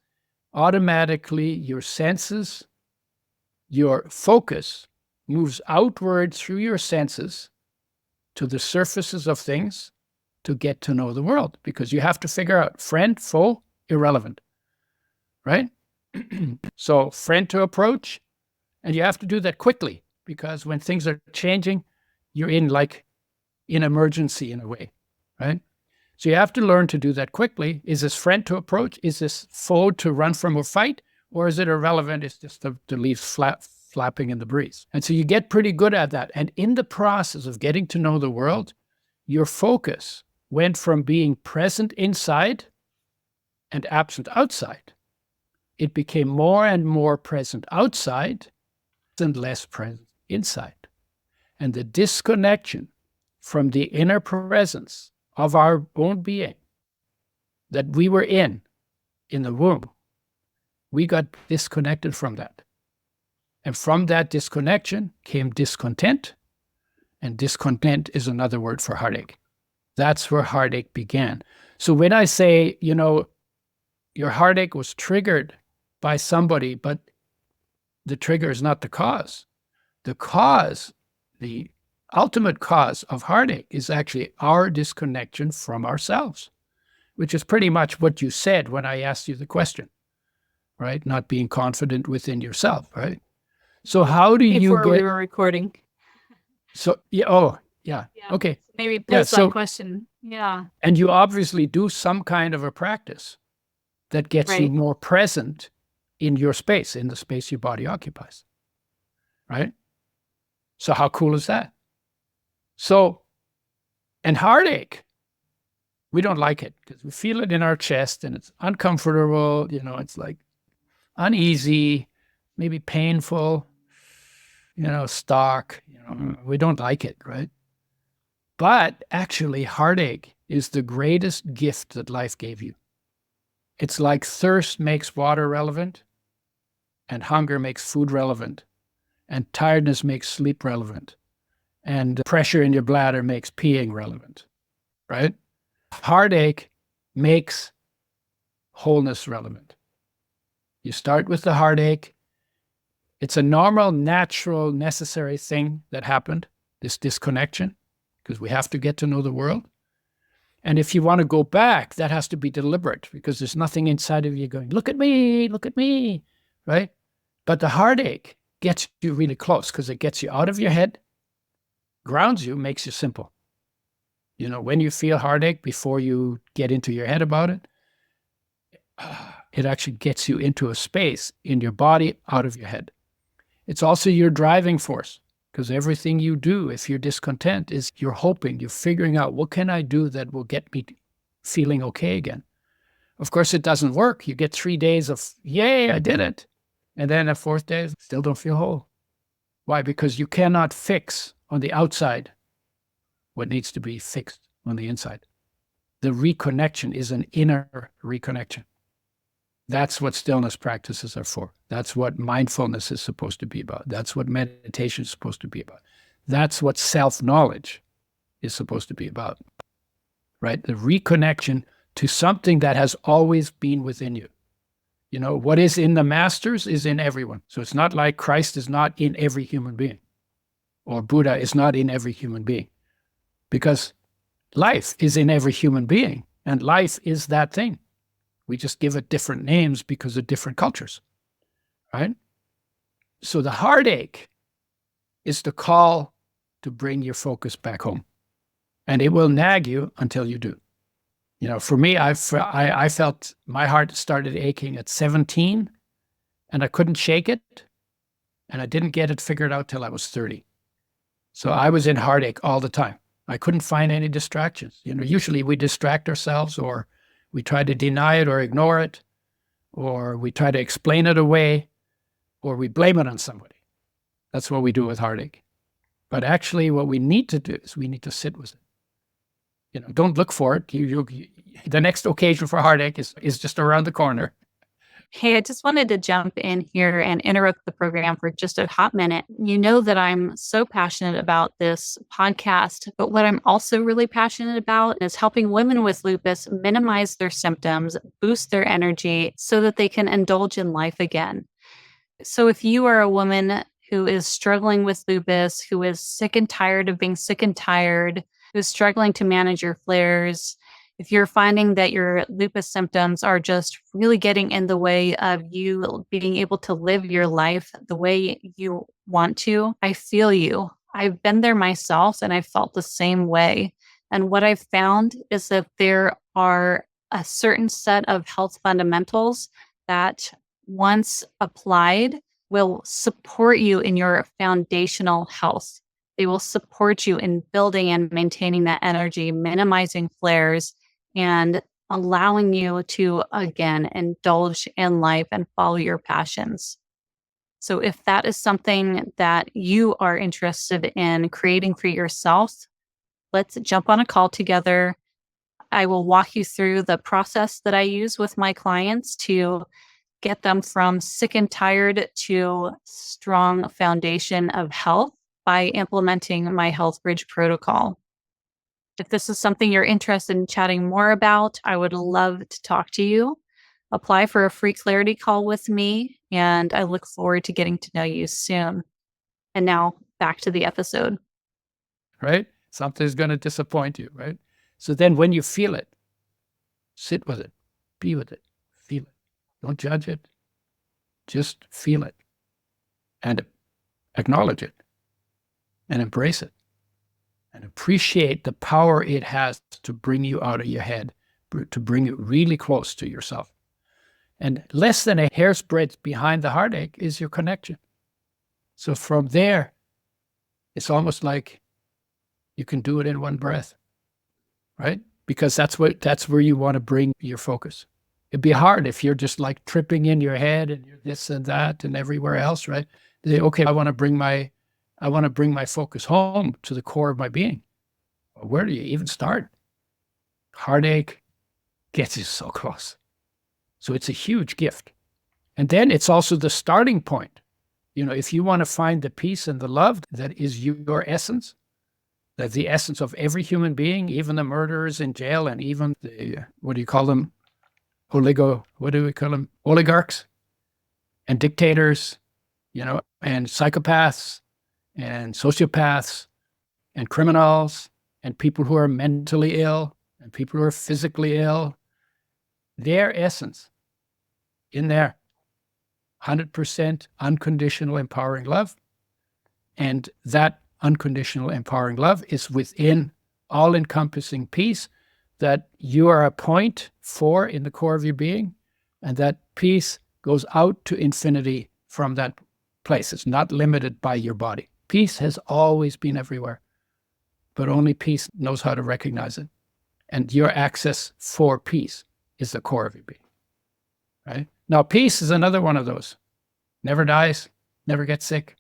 automatically your senses, your focus moves outward through your senses to the surfaces of things to get to know the world, because you have to figure out friend, foe, irrelevant, right? So friend to approach. And you have to do that quickly, because when things are changing, you're in emergency in a way, right? So you have to learn to do that quickly. Is this friend to approach? Is this foe to run from or fight? Or is it irrelevant? It's just the leaves flapping in the breeze. And so you get pretty good at that. And in the process of getting to know the world, your focus went from being present inside and absent outside. It became more and more present outside and less present inside. And the disconnection from the inner presence of our own being that we were in the womb, we got disconnected from that. And from that disconnection came discontent, and discontent is another word for heartache. That's where heartache began. So when I say, your heartache was triggered by somebody, but the trigger is not the cause. The cause, the ultimate cause of heartache, is actually our disconnection from ourselves, which is pretty much what you said when I asked you the question. right? Not being confident within yourself, right? So how do you Before we get, were recording. so, yeah, oh, yeah, Yeah. okay. Maybe Yeah, pose that question. Yeah. and you obviously do some kind of a practice that gets you Right. more present in your space, in the space your body occupies, right? So how cool is that? So, and heartache, we don't like it because we feel it in our chest and it's uncomfortable. It's like uneasy, maybe painful, stark. We don't like it, right? But actually, heartache is the greatest gift that life gave you. It's like thirst makes water relevant, and hunger makes food relevant, and tiredness makes sleep relevant, and pressure in your bladder makes peeing relevant, right? Heartache makes wholeness relevant. You start with the heartache. It's a normal, natural, necessary thing that happened, this disconnection, because we have to get to know the world. And if you want to go back, that has to be deliberate because there's nothing inside of you going, look at me, right? But the heartache gets you really close because it gets you out of your head, grounds you, makes you simple. When you feel heartache before you get into your head about it, it actually gets you into a space in your body out of your head. It's also your driving force because everything you do, if you're discontent, is you're hoping, you're figuring out what can I do that will get me feeling okay again. Of course, it doesn't work. You get 3 days of, yay, I did it. And then a fourth day, still don't feel whole. Why? Because you cannot fix on the outside what needs to be fixed on the inside. The reconnection is an inner reconnection. That's what stillness practices are for. That's what mindfulness is supposed to be about. That's what meditation is supposed to be about. That's what self-knowledge is supposed to be about, right? The reconnection to something that has always been within you. What is in the masters is in everyone. So it's not like Christ is not in every human being or Buddha is not in every human being because life is in every human being and life is that thing. We just give it different names because of different cultures, right? So the heartache is the call to bring your focus back home. And it will nag you until you do. For me, I felt my heart started aching at 17 and I couldn't shake it. And I didn't get it figured out till I was 30. So I was in heartache all the time. I couldn't find any distractions. Usually we distract ourselves or we try to deny it or ignore it, or we try to explain it away, or we blame it on somebody. That's what we do with heartache. But actually what we need to do is we need to sit with it. Don't look for it. The next occasion for heartache is just around the corner. Hey, I just wanted to jump in here and interrupt the program for just a hot minute. You know that I'm so passionate about this podcast, but what I'm also really passionate about is helping women with lupus minimize their symptoms, boost their energy so that they can indulge in life again. So if you are a woman who is struggling with lupus, who is sick and tired of being sick and tired, who's struggling to manage your flares, if you're finding that your lupus symptoms are just really getting in the way of you being able to live your life the way you want to, I feel you. I've been there myself and I felt the same way. And what I've found is that there are a certain set of health fundamentals that once applied will support you in your foundational health. They will support you in building and maintaining that energy, minimizing flares, and allowing you to, again, indulge in life and follow your passions. So if that is something that you are interested in creating for yourself, let's jump on a call together. I will walk you through the process that I use with my clients to get them from sick and tired to strong foundation of health by implementing my Health Bridge protocol. If this is something you're interested in chatting more about, I would love to talk to you. Apply for a free clarity call with me, and I look forward to getting to know you soon. And now back to the episode. Right? Something's going to disappoint you, right? So then when you feel it, sit with it, be with it, feel it. Don't judge it. Just feel it and acknowledge it and embrace it and appreciate the power it has to bring you out of your head, to bring you really close to yourself. And less than a hair's breadth behind the heartache is your connection. So from there, it's almost like you can do it in one breath, right? Because that's where you want to bring your focus. It'd be hard if you're just like tripping in your head and you're this and that and everywhere else, right? Okay, I want to bring my focus home to the core of my being. Well, where do you even start? Heartache gets you so close. So it's a huge gift. And then it's also the starting point. If you want to find the peace and the love that is your essence, that the essence of every human being, even the murderers in jail and even the, what do we call them? Oligarchs and dictators, and psychopaths and sociopaths and criminals and people who are mentally ill and people who are physically ill, their essence in there, 100% unconditional empowering love. And that unconditional empowering love is within all-encompassing peace that you are a point for in the core of your being, and that peace goes out to infinity from that place. It's not limited by your body. Peace has always been everywhere, but only peace knows how to recognize it. And your access for peace is the core of your being, right? Now, peace is another one of those. Never dies, never gets sick,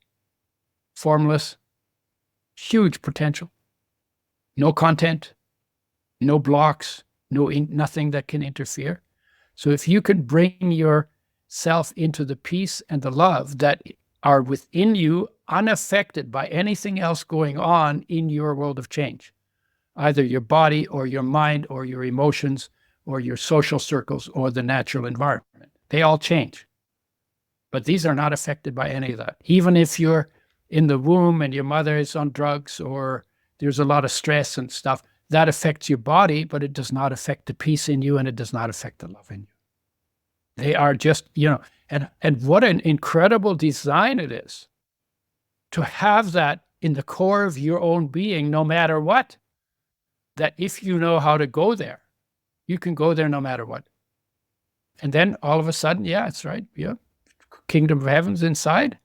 formless, huge potential, no content, no blocks, nothing that can interfere. So if you can bring yourself into the peace and the love that are within you, unaffected by anything else going on in your world of change, either your body or your mind or your emotions or your social circles or the natural environment, they all change. But these are not affected by any of that. Even if you're in the womb and your mother is on drugs or there's a lot of stress and stuff, that affects your body, but it does not affect the peace in you and it does not affect the love in you. They are just, and what an incredible design it is to have that in the core of your own being, no matter what, that if you know how to go there, you can go there no matter what. And then all of a sudden, yeah, it's right. Yeah. Kingdom of Heaven's inside.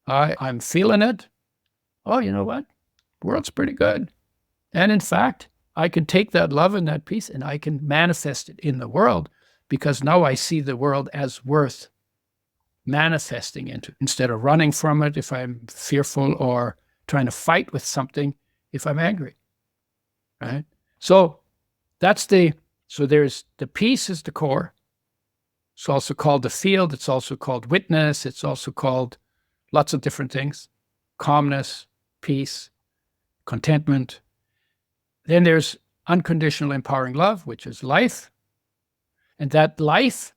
I'm feeling it. Oh, you know what? The world's pretty good. And in fact, I can take that love and that peace and I can manifest it in the world, because now I see the world as worth manifesting into, instead of running from it if I'm fearful or trying to fight with something if I'm angry, right? So there's the peace is the core. It's also called the field. It's also called witness. It's also called lots of different things: calmness, peace, contentment. Then there's unconditional empowering love, which is life. And that life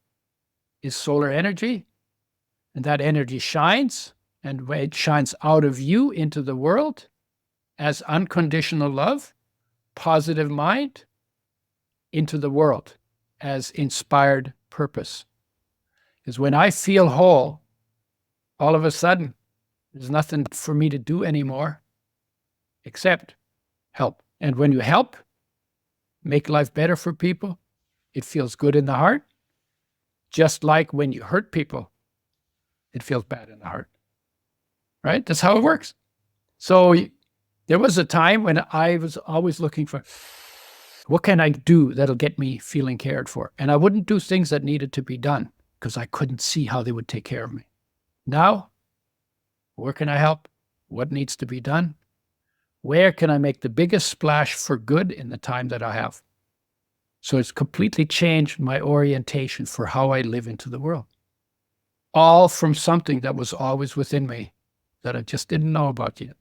is solar energy. And that energy shines. And when it shines out of you into the world as unconditional love, positive mind, into the world as inspired purpose. Because when I feel whole, all of a sudden, there's nothing for me to do anymore except help. And when you help, make life better for people, it feels good in the heart. Just like when you hurt people, it feels bad in the heart, right? That's how it works. So there was a time when I was always looking for, what can I do that'll get me feeling cared for? And I wouldn't do things that needed to be done because I couldn't see how they would take care of me. Now, where can I help? What needs to be done? Where can I make the biggest splash for good in the time that I have? So it's completely changed my orientation for how I live into the world. All from something that was always within me that I just didn't know about yet,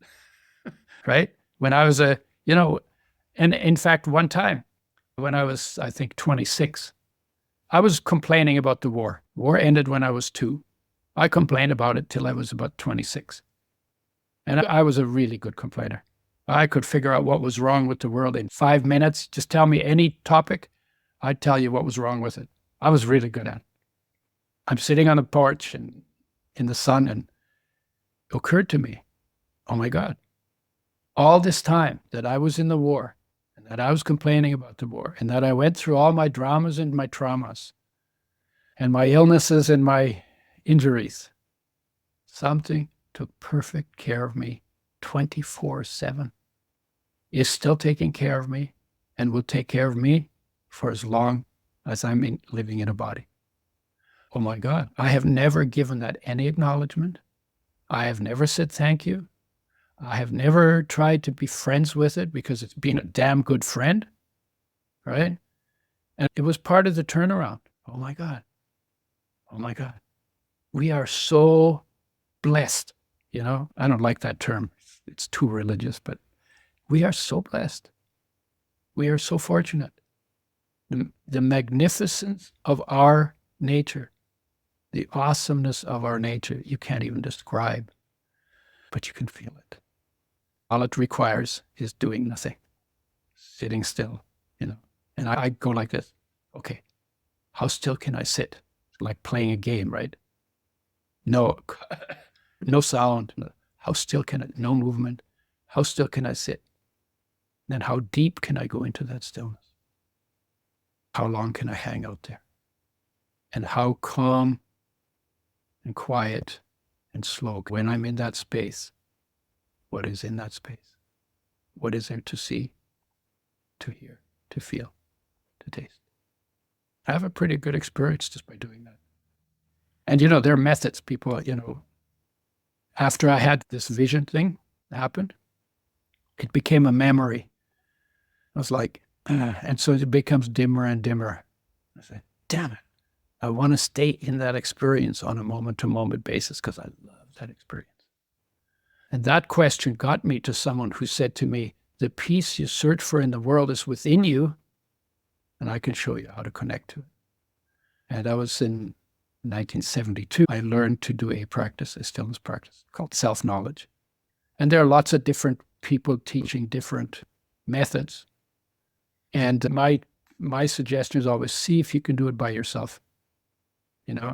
right? When I was and in fact, one time when I was, I think, 26, I was complaining about the war. War ended when I was 2. I complained about it till I was about 26. And I was a really good complainer. I could figure out what was wrong with the world in 5 minutes. Just tell me any topic, I'd tell you what was wrong with it. I was really good at it. I'm sitting on the porch and in the sun, and it occurred to me, oh my God, all this time that I was in the war and that I was complaining about the war and that I went through all my dramas and my traumas and my illnesses and my injuries, something took perfect care of me 24/7, is still taking care of me and will take care of me for as long as I'm living in a body. Oh my God, I have never given that any acknowledgement. I have never said thank you. I have never tried to be friends with it because it's been a damn good friend, right? And it was part of the turnaround. Oh my God. Oh my God. We are so blessed. I don't like that term. It's too religious, but we are so blessed. We are so fortunate. The magnificence of our nature, the awesomeness of our nature, you can't even describe, but you can feel it. All it requires is doing nothing, sitting still, And I go like this. Okay, how still can I sit? Like playing a game, right? No, no sound. How still can I? No movement. How still can I sit? Then how deep can I go into that stillness? How long can I hang out there? And how calm and quiet and slow when I'm in that space. What is in that space? What is there to see, to hear, to feel, to taste? I have a pretty good experience just by doing that. And, there are methods. People, after I had this vision thing happen, it became a memory. I was like, and so it becomes dimmer and dimmer. I said, damn it. I want to stay in that experience on a moment-to-moment basis because I love that experience. And that question got me to someone who said to me, the peace you search for in the world is within you, and I can show you how to connect to it. And I was in 1972. I learned to do a stillness practice called self-knowledge. And there are lots of different people teaching different methods. And my suggestion is always see if you can do it by yourself.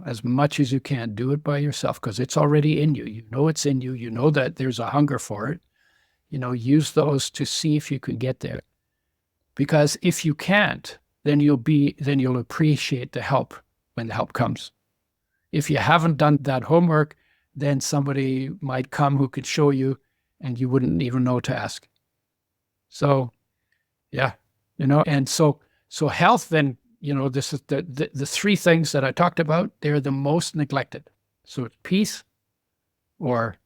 As much as you can, do it by yourself because it's already in you. You know it's in you. You know that there's a hunger for it. Use those to see if you can get there. Because if you can't, then you'll appreciate the help when the help comes. If you haven't done that homework, then somebody might come who could show you and you wouldn't even know to ask. So, yeah, and so health then, this is the three things that I talked about. They're the most neglected. So it's peace or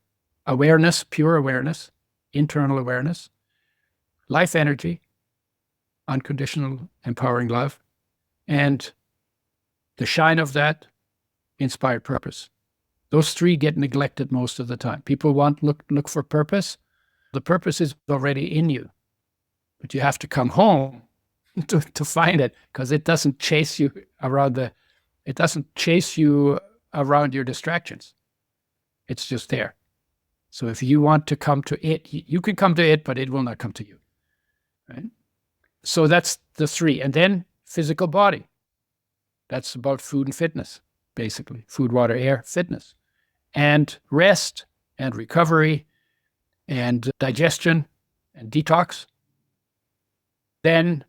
awareness, pure awareness, internal awareness, life energy, unconditional empowering love, and the shine of that, inspired purpose. Those three get neglected most of the time. People look for purpose. The purpose is already in you, but you have to come home to find it because it doesn't chase you around your distractions. It's just there. So if you want to come to it, you can come to it, but it will not come to you. Right? So that's the three. And then physical body. That's about food and fitness, basically. Food, water, air, fitness. And rest and recovery and digestion and detox. Then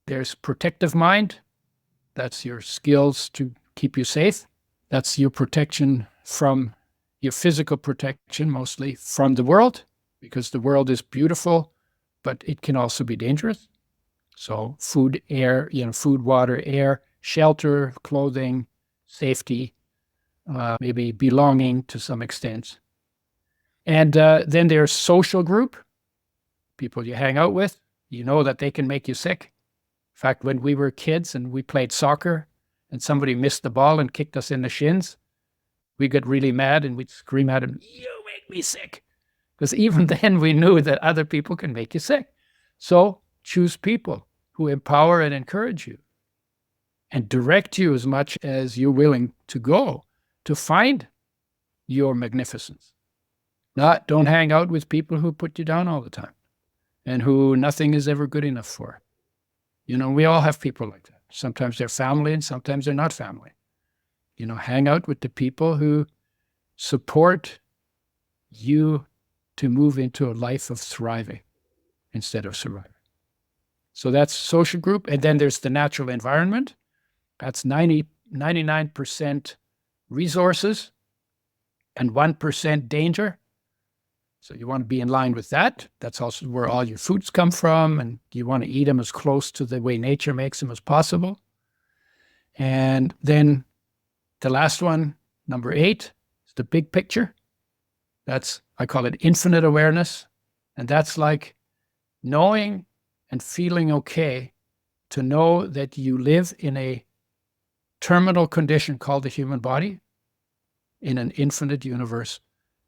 there's protective mind. That's your skills to keep you safe. That's your protection from your physical protection, mostly from the world, because the world is beautiful, but it can also be dangerous. So food, air, food, water, air, shelter, clothing, safety, maybe belonging to some extent. And then there's social group, people you hang out with. You know that they can make you sick. In fact, when we were kids and we played soccer and somebody missed the ball and kicked us in the shins, we got really mad and we'd scream at him, "You make me sick." Because even then we knew that other people can make you sick. So choose people who empower and encourage you and direct you as much as you're willing to go to find your magnificence. Don't hang out with people who put you down all the time and who nothing is ever good enough for. We all have people like that. Sometimes they're family and sometimes they're not family. Hang out with the people who support you to move into a life of thriving instead of surviving. So that's social group. And then there's the natural environment. That's 99% resources and 1% danger. So you want to be in line with that. That's also where all your foods come from, and you want to eat them as close to the way nature makes them as possible. And then the last one, number 8, is the big picture. That's, I call it infinite awareness. And that's like knowing and feeling okay to know that you live in a terminal condition called the human body in an infinite universe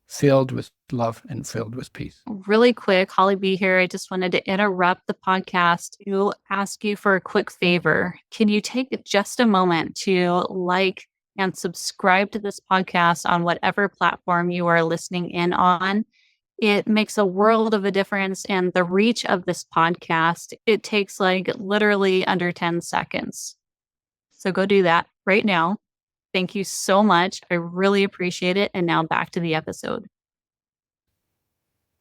filled with love and filled with peace. Really quick, Holly B here. I just wanted to interrupt the podcast to ask you for a quick favor. Can you take just a moment to like and subscribe to this podcast on whatever platform you are listening in on? It makes a world of a difference. And the reach of this podcast, it takes like literally under 10 seconds. So go do that right now. Thank you so much. I really appreciate it. And now back to the episode.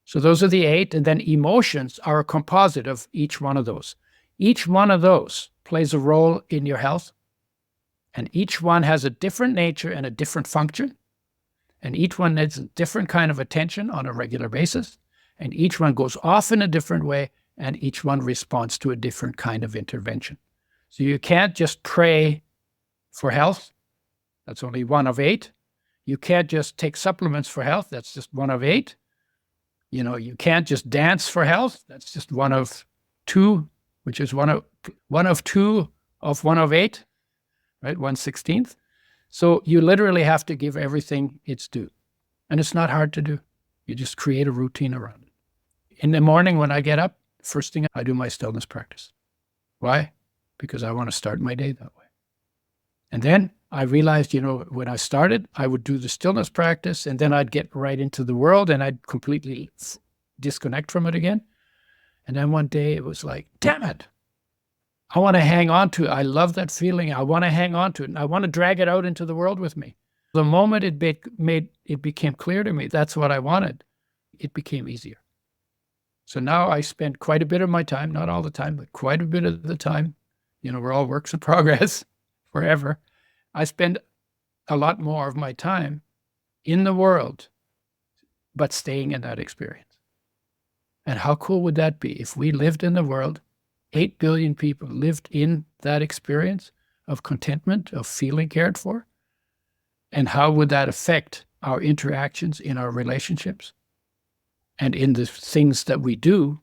So those are the 8. And then emotions are a composite of each one of those. Each one of those plays a role in your health. And each one has a different nature and a different function. And each one needs a different kind of attention on a regular basis. And each one goes off in a different way. And each one responds to a different kind of intervention. So you can't just pray for health. That's only 1 of 8. You can't just take supplements for health. That's just 1 of 8. You can't just dance for health. That's just 1 of 2, which is 1 of 2 of 1 of 8, right? 1/16. So you literally have to give everything its due. And it's not hard to do. You just create a routine around it. In the morning when I get up, first thing I do my stillness practice. Why? Because I want to start my day that way. And then I realized, when I started, I would do the stillness practice and then I'd get right into the world and I'd completely disconnect from it again. And then one day it was like, damn it. I want to hang on to it. I love that feeling. I want to hang on to it. And I want to drag it out into the world with me. The moment it became clear to me that's what I wanted, it became easier. So now I spend quite a bit of my time, not all the time, but quite a bit of the time. We're all works in progress forever. I spend a lot more of my time in the world, but staying in that experience. And how cool would that be if we lived in the world, 8 billion people lived in that experience of contentment, of feeling cared for? And how would that affect our interactions in our relationships and in the things that we do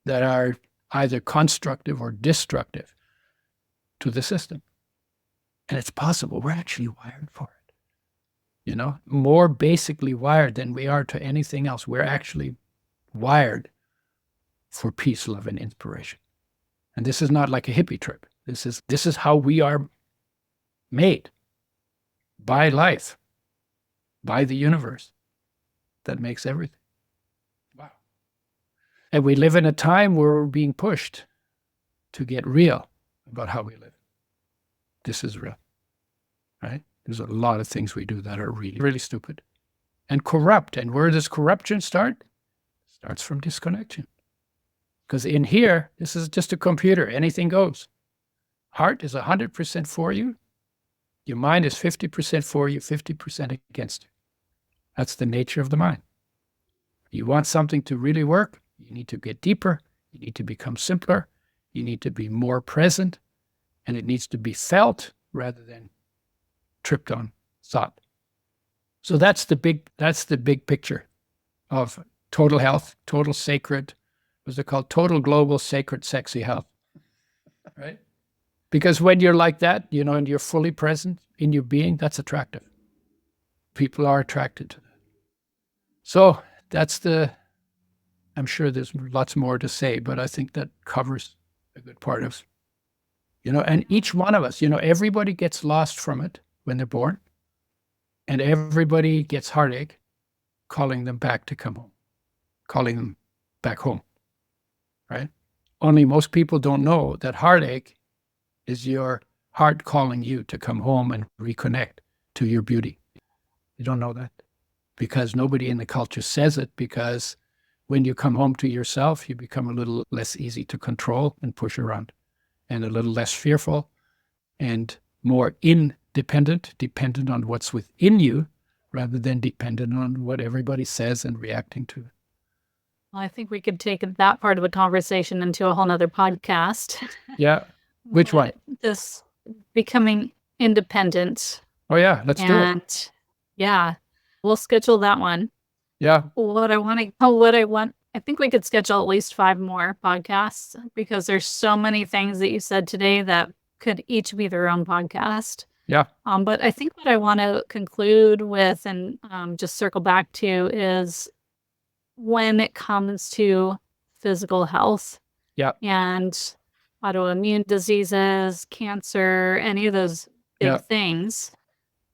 that are either constructive or destructive to the system? And it's possible. We're actually wired for it. More basically wired than we are to anything else. We're actually wired for peace, love, and inspiration. And this is not like a hippie trip. This is how we are made by life, by the universe that makes everything. Wow. And we live in a time where we're being pushed to get real about how we live. This is real, right? There's a lot of things we do that are really, really stupid and corrupt. And where does corruption start? It starts from disconnection. Because in here, this is just a computer. Anything goes. Heart is 100% for you. Your mind is 50% for you, 50% against you. That's the nature of the mind. You want something to really work, you need to get deeper. You need to become simpler. You need to be more present. And it needs to be felt rather than tripped on thought. So that's the big picture of total health, total sacred, what's it called? Total global sacred sexy health. Right? Because when you're like that, and you're fully present in your being, that's attractive. People are attracted to that. So I'm sure there's lots more to say, but I think that covers a good part of, and each one of us, everybody gets lost from it when they're born, and everybody gets heartache calling them back to come home, calling them back home, right? Only most people don't know that heartache is your heart calling you to come home and reconnect to your beauty. You don't know that. because nobody in the culture says it, because when you come home to yourself, you become a little less easy to control and push around, and a little less fearful and more independent, dependent on what's within you rather than dependent on what everybody says and reacting to. Well, I think we could take that part of the conversation into a whole nother podcast. Yeah. Which one? This becoming independent. Oh, yeah. Let's do it. Yeah, we'll schedule that one. Yeah. I think we could schedule at least 5 more podcasts, because there's so many things that you said today that could each be their own podcast. Yeah. But I think what I want to conclude with and just circle back to is when it comes to physical health. Yeah. And autoimmune diseases, cancer, any of those big things.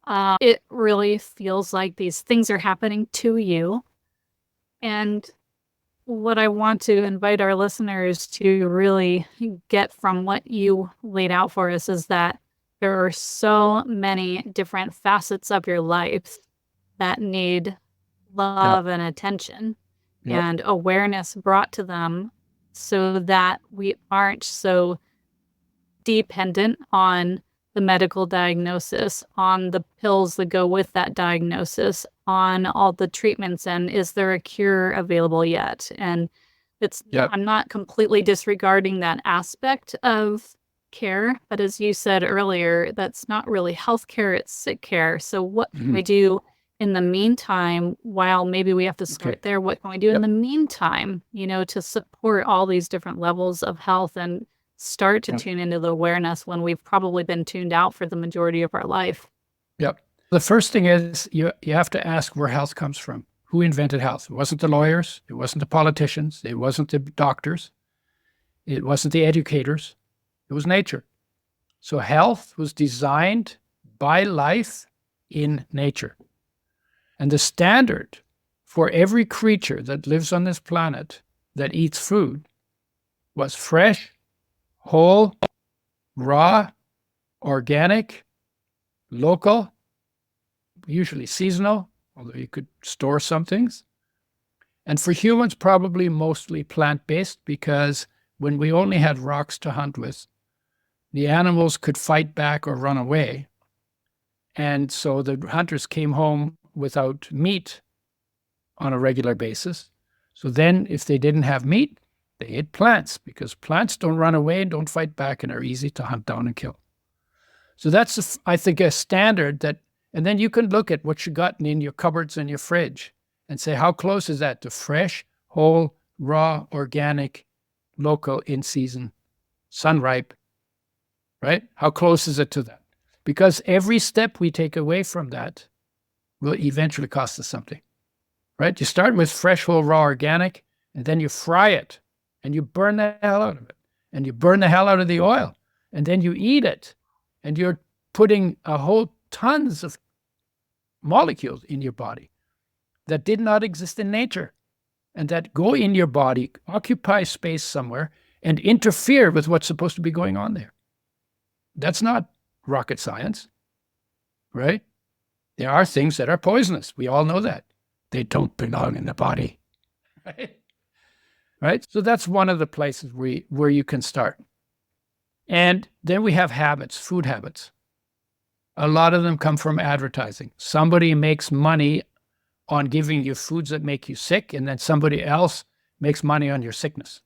It really feels like these things are happening to you. And what I want to invite our listeners to really get from what you laid out for us is that there are so many different facets of your life that need love and attention and awareness brought to them, so that we aren't so dependent on the medical diagnosis, on the pills that go with that diagnosis, on all the treatments, and is there a cure available yet? And I'm not completely disregarding that aspect of care, but as you said earlier, that's not really healthcare, it's sick care. So what can we do in the meantime, while maybe we have to start there? What can we do in the meantime, to support all these different levels of health and start to tune into the awareness when we've probably been tuned out for the majority of our life? Yep. The first thing is you have to ask where health comes from. Who invented health? It wasn't the lawyers. It wasn't the politicians. It wasn't the doctors. It wasn't the educators. It was nature. So health was designed by life in nature. And the standard for every creature that lives on this planet that eats food was fresh, whole, raw, organic, local, usually seasonal, although you could store some things. And for humans, probably mostly plant-based, because when we only had rocks to hunt with, the animals could fight back or run away. And so the hunters came home without meat on a regular basis. So then if they didn't have meat, they ate plants, because plants don't run away and don't fight back and are easy to hunt down and kill. So that's, I think, a standard that, and then you can look at what you got in your cupboards and your fridge and say, how close is that to fresh, whole, raw, organic, local, in season, sun-ripe, right? How close is it to that? Because every step we take away from that will eventually cost us something, right? You start with fresh, whole, raw, organic, and then you fry it, and you burn the hell out of it, and you burn the hell out of the oil, and then you eat it, and you're putting a whole tons of molecules in your body that did not exist in nature, and that go in your body, occupy space somewhere, and interfere with what's supposed to be going on there. That's not rocket science, right? There are things that are poisonous. We all know that. They don't belong in the body, right? Right? So that's one of the places where you can start. And then we have habits, food habits. A lot of them come from advertising. Somebody makes money on giving you foods that make you sick, and then somebody else makes money on your sickness.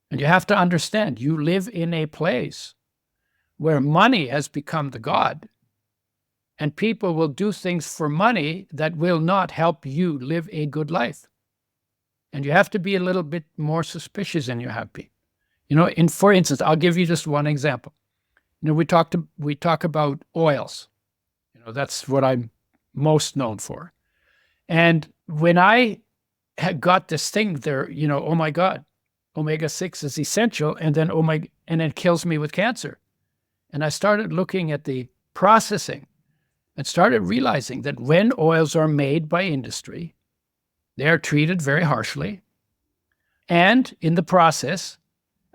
And you have to understand, you live in a place where money has become the god, and people will do things for money that will not help you live a good life. And you have to be a little bit more suspicious than you have been. For instance, I'll give you just one example. We talk about oils. That's what I'm most known for. And when I had got this thing there, oh my God, omega-6 is essential, and then it kills me with cancer. And I started looking at the processing and started realizing that when oils are made by industry, they are treated very harshly. And in the process,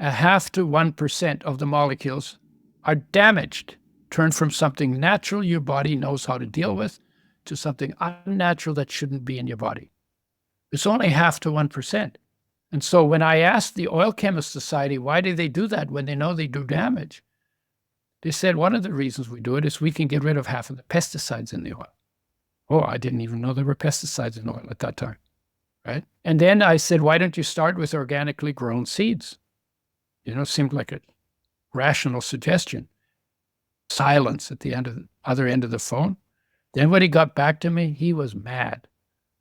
0.5 to 1% of the molecules are damaged, turned from something natural your body knows how to deal with, to something unnatural that shouldn't be in your body. It's only 0.5 to 1%. And so when I asked the Oil Chemist Society, why do they do that when they know they do damage? They said one of the reasons we do it is we can get rid of half of the pesticides in the oil. Oh, I didn't even know there were pesticides in oil at that time, right? And then I said, why don't you start with organically grown seeds? Seemed like a rational suggestion. Silence at the other end of the phone. Then when he got back to me, he was mad.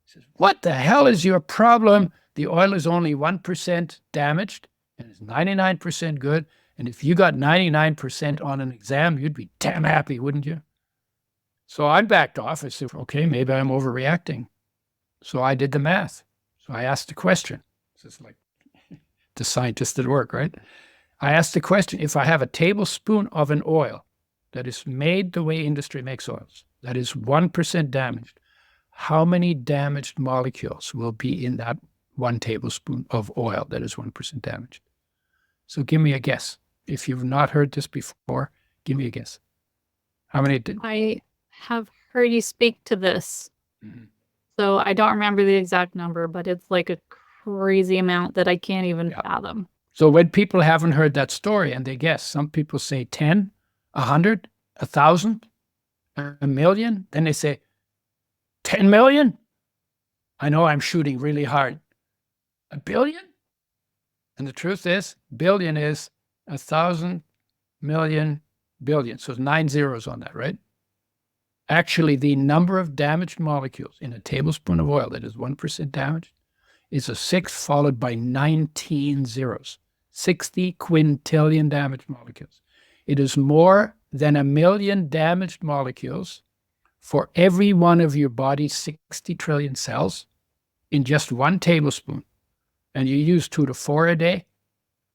He says, what the hell is your problem? The oil is only 1% damaged and it's 99% good. And if you got 99% on an exam, you'd be damn happy, wouldn't you? So I backed off. I said, okay, maybe I'm overreacting. So I did the math. So I asked the question. This is like the scientist at work, right? I asked the question, if I have a tablespoon of an oil that is made the way industry makes oils, that is 1% damaged, how many damaged molecules will be in that 1 tablespoon of oil that is 1% damaged? So give me a guess. If you've not heard this before, give me a guess. How many did? I have heard you speak to this. Mm-hmm. So I don't remember the exact number, but it's like a crazy amount that I can't even fathom. So when people haven't heard that story and they guess, some people say 10, 100, 1,000, 1,000,000. Then they say 10 million. I know I'm shooting really hard. 1 billion? And the truth is, billion is 1,000, million, billion. So it's 9 zeros on that, right? Actually, the number of damaged molecules in a tablespoon of oil that is 1% damaged is a 6 followed by 19 zeros. 60 quintillion damaged molecules. It is more than 1 million damaged molecules for every one of your body's 60 trillion cells in just 1 tablespoon. And you use 2 to 4 a day,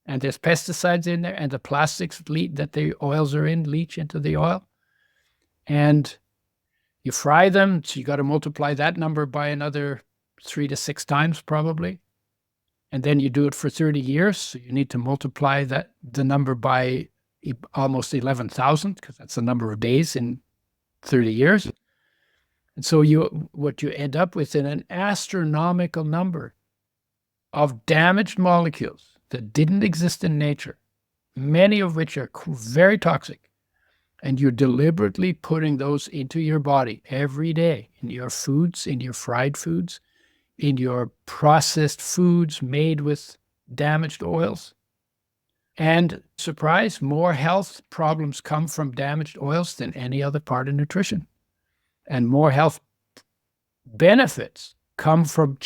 and there's pesticides in there, and the plastics that the oils are in leach into the oil. And you fry them, so you got to multiply that number by another 3 to 6 times probably. And then you do it for 30 years, so you need to multiply the number by almost 11,000, because that's the number of days in 30 years. And so what you end up with is an astronomical number of damaged molecules that didn't exist in nature, many of which are very toxic. And you're deliberately putting those into your body every day, in your foods, in your fried foods, in your processed foods made with damaged oils. And surprise, more health problems come from damaged oils than any other part of nutrition. And more health benefits come from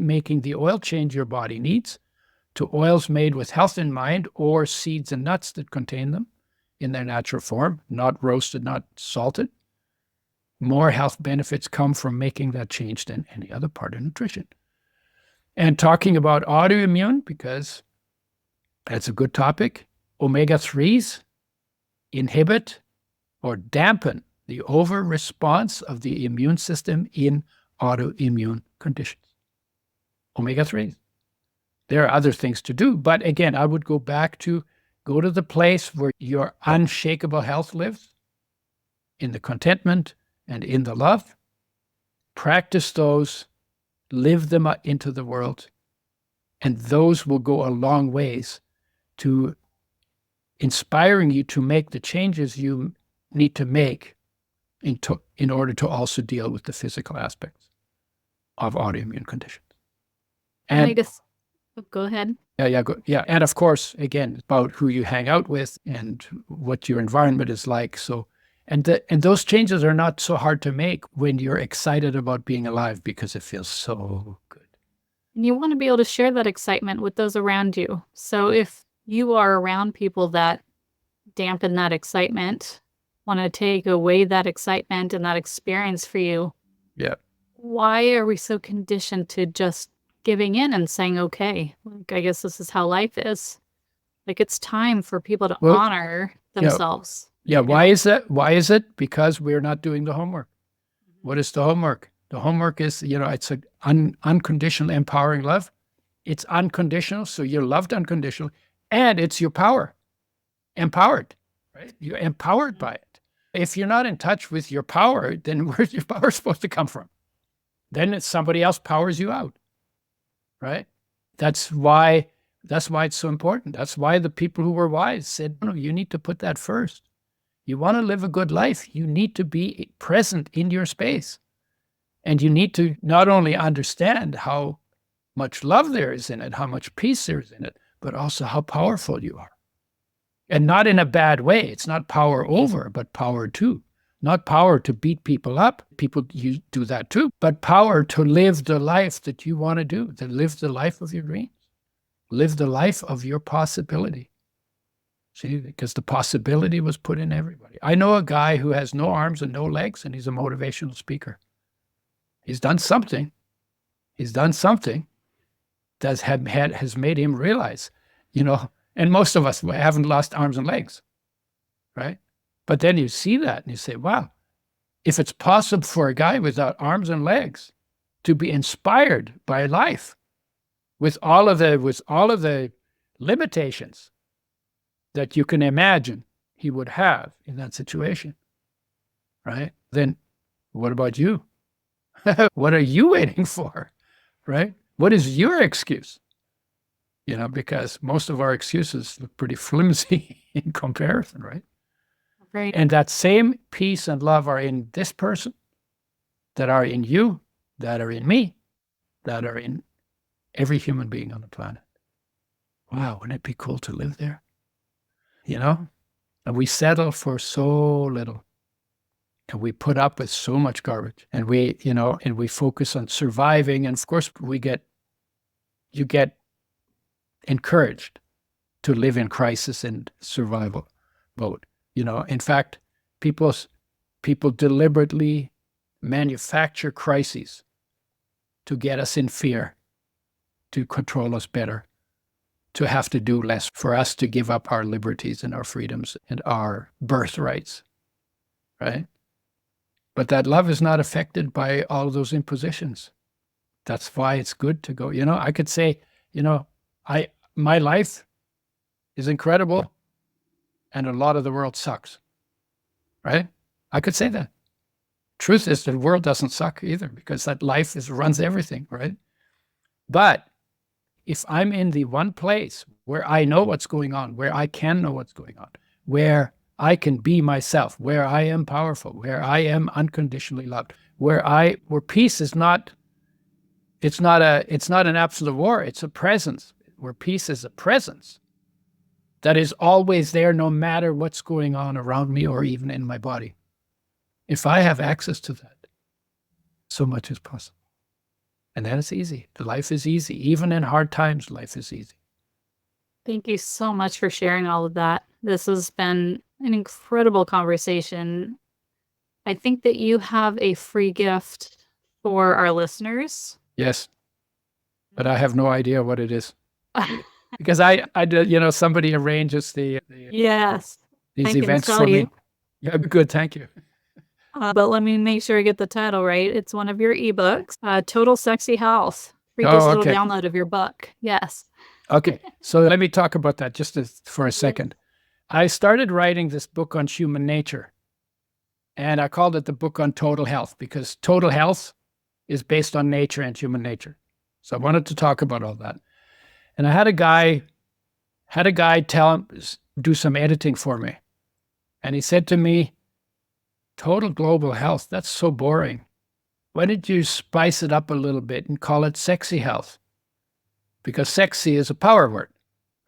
making the oil change your body needs to oils made with health in mind, or seeds and nuts that contain them in their natural form, not roasted, not salted. More health benefits come from making that change than any other part of nutrition. And talking about autoimmune, because that's a good topic, omega-3s inhibit or dampen the over-response of the immune system in autoimmune conditions. Omega-3s. There are other things to do, but again, I would go to the place where your unshakable health lives, in the contentment and in the love. Practice those, live them into the world, and those will go a long ways to inspiring you to make the changes you need to make in order to also deal with the physical aspects of autoimmune conditions. And go ahead. Yeah. And of course, again, about who you hang out with and what your environment is like. So, and those changes are not so hard to make when you're excited about being alive, because it feels so good. And you want to be able to share that excitement with those around you. So if you are around people that dampen that excitement, want to take away that excitement and that experience for you, why are we so conditioned to just giving in and saying, okay, like, I guess this is how life is? Like, it's time for people to honor themselves. Yeah. Why is that? Why is it? Because we're not doing the homework. What is the homework? The homework is, it's an unconditional empowering love. It's unconditional, so you're loved unconditionally, and it's your power. Empowered, right? You're empowered by it. If you're not in touch with your power, then where's your power supposed to come from? Then it's somebody else powers you out, right? That's why it's so important. That's why the people who were wise said, no, you need to put that first. You want to live a good life, you need to be present in your space. And you need to not only understand how much love there is in it, how much peace there is in it, but also how powerful you are. And not in a bad way. It's not power over, but power to. Not power to beat people up. People you do that too. But power to live the life that you want to do, to live the life of your dreams. Live the life of your possibility. See, because the possibility was put in everybody. I know a guy who has no arms and no legs, and he's a motivational speaker. He's done something. He's done something that has made him realize, and most of us haven't lost arms and legs, right? But then you see that and you say, wow, if it's possible for a guy without arms and legs to be inspired by life with all of the limitations that you can imagine he would have in that situation, right? Then what about you? What are you waiting for, right? What is your excuse? Because most of our excuses look pretty flimsy in comparison, right? Right. And that same peace and love are in this person, that are in you, that are in me, that are in every human being on the planet. Wow, wouldn't it be cool to live there? And we settle for so little. And we put up with so much garbage. And we focus on surviving. And of course, you get encouraged to live in crisis and survival mode. In fact, people deliberately manufacture crises to get us in fear, to control us better, to have to do less, for us to give up our liberties and our freedoms and our birthrights, right? But that love is not affected by all those impositions. That's why it's good to go. I could say, my life is incredible and a lot of the world sucks, right? I could say that. Truth is the world doesn't suck either, because that life runs everything, right? But if I'm in the one place where I know what's going on, where I can know what's going on, where I can be myself, where I am powerful, where I am unconditionally loved, where peace is not, it's not an absolute war, it's a presence, where peace is a presence that is always there no matter what's going on around me or even in my body. If I have access to that, so much is possible. And then it's easy. The life is easy. Even in hard times, life is easy. Thank you so much for sharing all of that. This has been an incredible conversation. I think that you have a free gift for our listeners. Yes, but I have no idea what it is. Because somebody arranges yes, these events for me. Yeah, good, thank you. But let me make sure I get the title right. It's one of your ebooks, Total Sexy Health, free digital download of your book. Yes. Okay, so let me talk about that just for a second. I started writing this book on human nature, and I called it the book on total health, because total health is based on nature and human nature. So I wanted to talk about all that. And I had a guy do some editing for me. And he said to me, total global health, that's so boring. Why don't you spice it up a little bit and call it sexy health? Because sexy is a power word,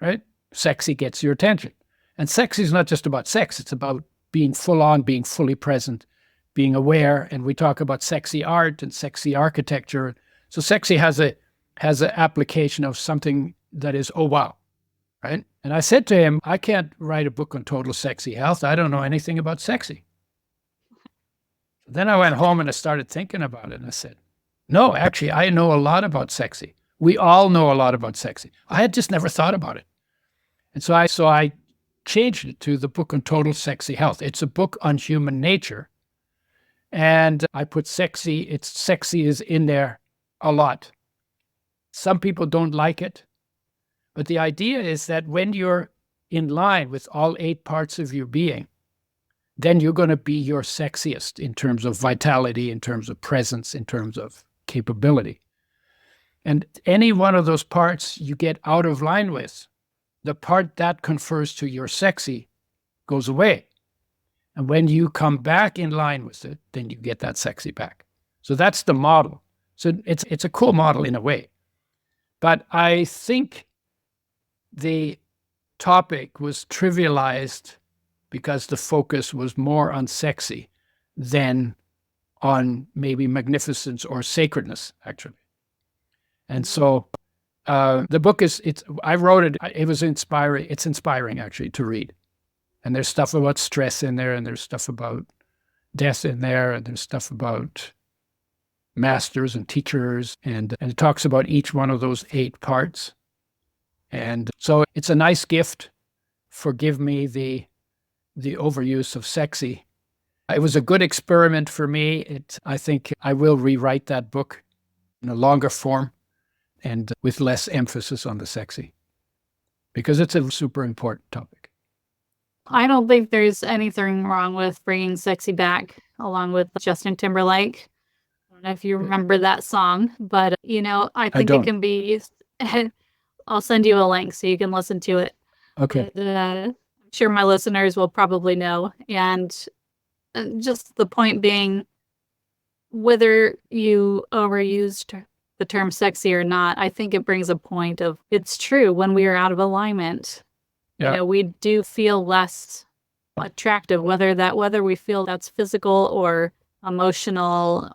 right? Sexy gets your attention. And sexy is not just about sex. It's about being full on, being fully present, being aware. And we talk about sexy art and sexy architecture. So sexy has an application of something that is, oh, wow, right? And I said to him, I can't write a book on total sexy health. I don't know anything about sexy. Then I went home and I started thinking about it. And I said, no, actually, I know a lot about sexy. We all know a lot about sexy. I had just never thought about it. And so I changed it to the book on total sexy health. It's a book on human nature. And I put sexy is in there a lot. Some people don't like it. But the idea is that when you're in line with all 8 parts of your being, then you're going to be your sexiest in terms of vitality, in terms of presence, in terms of capability. And any one of those parts you get out of line with, the part that confers to your sexy goes away. And when you come back in line with it, then you get that sexy back. So that's the model. So it's a cool model in a way. But I think the topic was trivialized because the focus was more on sexy than on maybe magnificence or sacredness, actually. And so the book I wrote it, it was inspiring. It's inspiring, actually, to read. And there's stuff about stress in there, and there's stuff about death in there, and there's stuff about masters and teachers, and it talks about each one of those 8 parts. And so it's a nice gift. Forgive me the overuse of sexy. It was a good experiment for me. I think I will rewrite that book in a longer form and with less emphasis on the sexy, because it's a super important topic. I don't think there's anything wrong with bringing sexy back, along with Justin Timberlake. I don't know if you remember that song, but, I think it can be used. I'll send you a link so you can listen to it. Okay. I'm sure my listeners will probably know. And just the point being, whether you overused the term sexy or not, I think it brings a point of, it's true, when we are out of alignment, we do feel less attractive, whether we feel that's physical or emotional,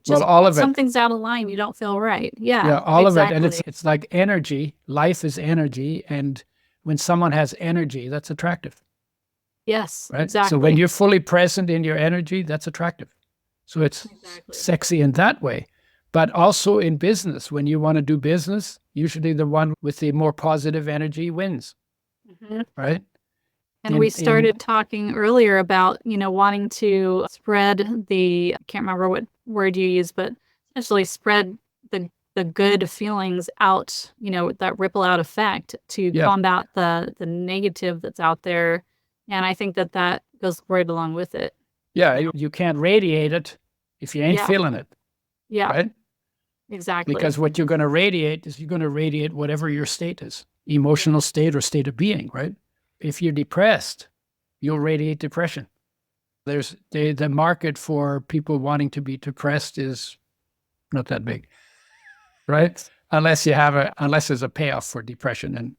just all of something's out of line, you don't feel right. Yeah, all exactly. Of it. And it's like energy. Life is energy. And when someone has energy, that's attractive. Yes, right? Exactly. So when you're fully present in your energy, that's attractive. So it's sexy in that way. But also in business, when you want to do business, usually the one with the more positive energy wins. Right? And we started talking earlier about, wanting to spread I can't remember what word you used, but essentially spread the good feelings out, that ripple out effect to combat the negative that's out there. And I think that goes right along with it. Yeah, you can't radiate it if you ain't feeling it. Yeah. Right? Exactly. Because what you're going to radiate is you're going to radiate whatever your state is, emotional state or state of being, right? If you're depressed, you'll radiate depression. There's the market for people wanting to be depressed is not that big, right? Unless there's a payoff for depression, and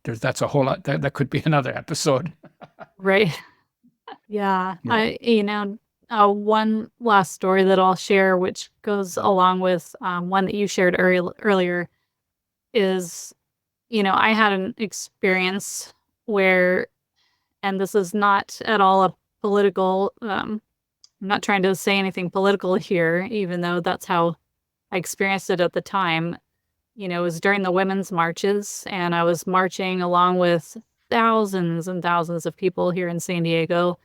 that's a whole lot. That could be another episode. Right. Yeah. One last story that I'll share, which goes along with one that you shared earlier, is, I had an experience where, and this is not at all a political, I'm not trying to say anything political here, even though that's how I experienced it at the time. It was during the women's marches, and I was marching along with thousands and thousands of people here in San Diego.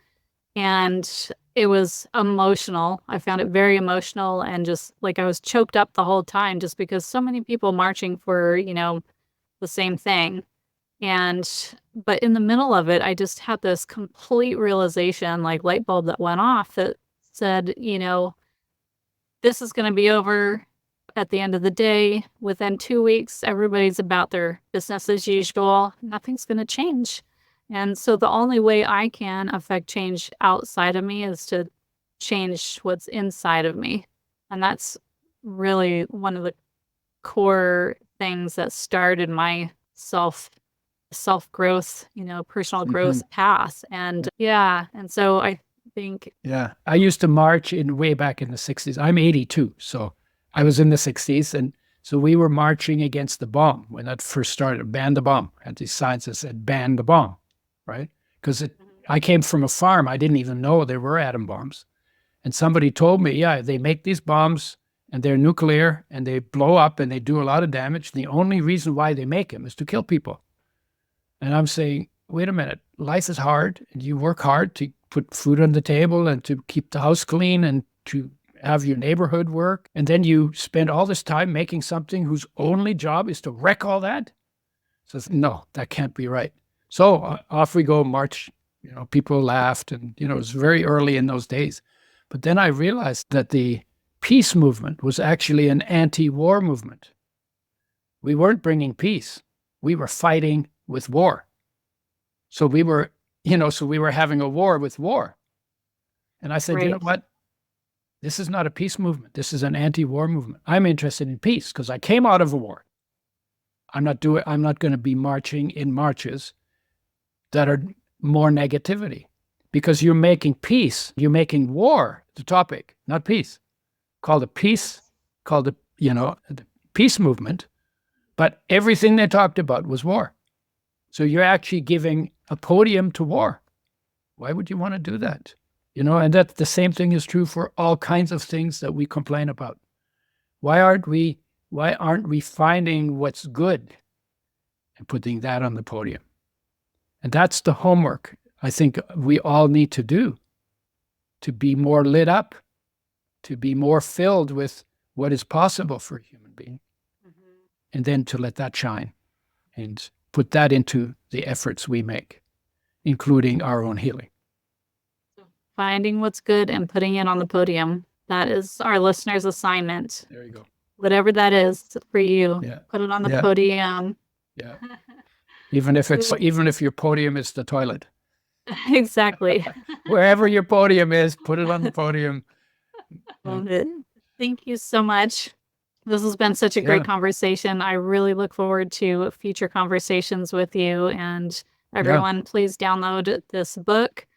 And it was emotional. I found it very emotional, and just like I was choked up the whole time just because so many people marching for, the same thing. But in the middle of it, I just had this complete realization, like light bulb that went off, that said, this is going to be over at the end of the day. Within 2 weeks, everybody's about their business as usual. Nothing's going to change. And so the only way I can affect change outside of me is to change what's inside of me. And that's really one of the core things that started my self-growth, personal growth path. And and so I think... Yeah, I used to march way back in the 60s. I'm 82, so I was in the 60s. And so we were marching against the bomb when that first started. Ban the bomb. Had these signs that said, ban the bomb, right? Because I came from a farm. I didn't even know there were atom bombs. And somebody told me, they make these bombs and they're nuclear and they blow up and they do a lot of damage. The only reason why they make them is to kill people. And I'm saying, wait a minute, life is hard and you work hard to put food on the table and to keep the house clean and to have your neighborhood work. And then you spend all this time making something whose only job is to wreck all that. So no, that can't be right. So off we go, march People laughed, and it was very early in those days. But then I realized that the peace movement was actually an anti-war movement. We weren't bringing peace. We were fighting with war. So we were having a war with war. And I said, you know Right. what? This is not a peace movement. This is an anti-war movement. I'm interested in peace because I came out of a war. I'm not going to be marching in marches that are more negativity, because you're making peace. You're making war the topic, not peace. Called the peace movement, but everything they talked about was war. So you're actually giving a podium to war. Why would you want to do that? And that the same thing is true for all kinds of things that we complain about. Why aren't we finding what's good and putting that on the podium? And that's the homework I think we all need to do, to be more lit up, to be more filled with what is possible for a human being, and then to let that shine and put that into the efforts we make, including our own healing. Finding what's good and putting it on the podium. That is our listeners' assignment. There you go. Whatever that is for you, Yeah. put it on the Yeah. podium. Yeah. Even if your podium is the toilet. Exactly. Wherever your podium is, put it on the podium. Love it. Thank you so much. This has been such a great conversation. I really look forward to future conversations with you. And everyone, please download this book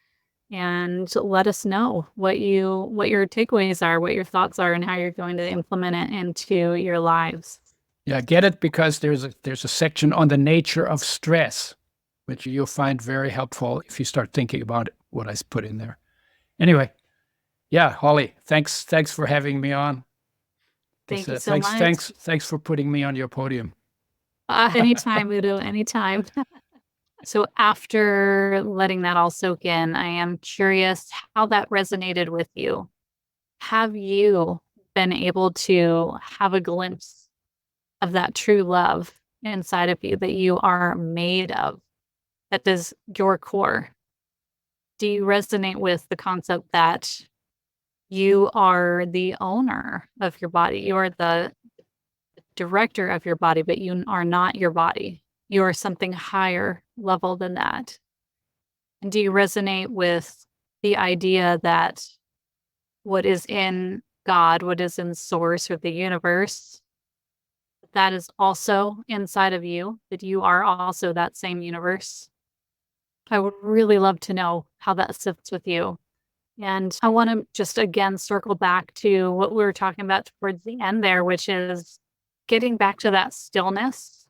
and let us know what your takeaways are, what your thoughts are, and how you're going to implement it into your lives. Yeah, get it, because there's a section on the nature of stress, which you'll find very helpful if you start thinking about what I put in there. Anyway, yeah, Holly, thanks for having me on. Thank you so much. Thanks for putting me on your podium. Anytime, Udo, anytime. So after letting that all soak in, I am curious how that resonated with you. Have you been able to have a glimpse of that true love inside of you that you are made of, that is your core? Do you resonate with the concept that you are the owner of your body? You are the director of your body, but you are not your body. You are something higher level than that. And do you resonate with the idea that what is in God, what is in source or the universe, that is also inside of you, that you are also that same universe? I would really love to know how that sits with you. And I want to just again circle back to what we were talking about towards the end there, which is getting back to that stillness.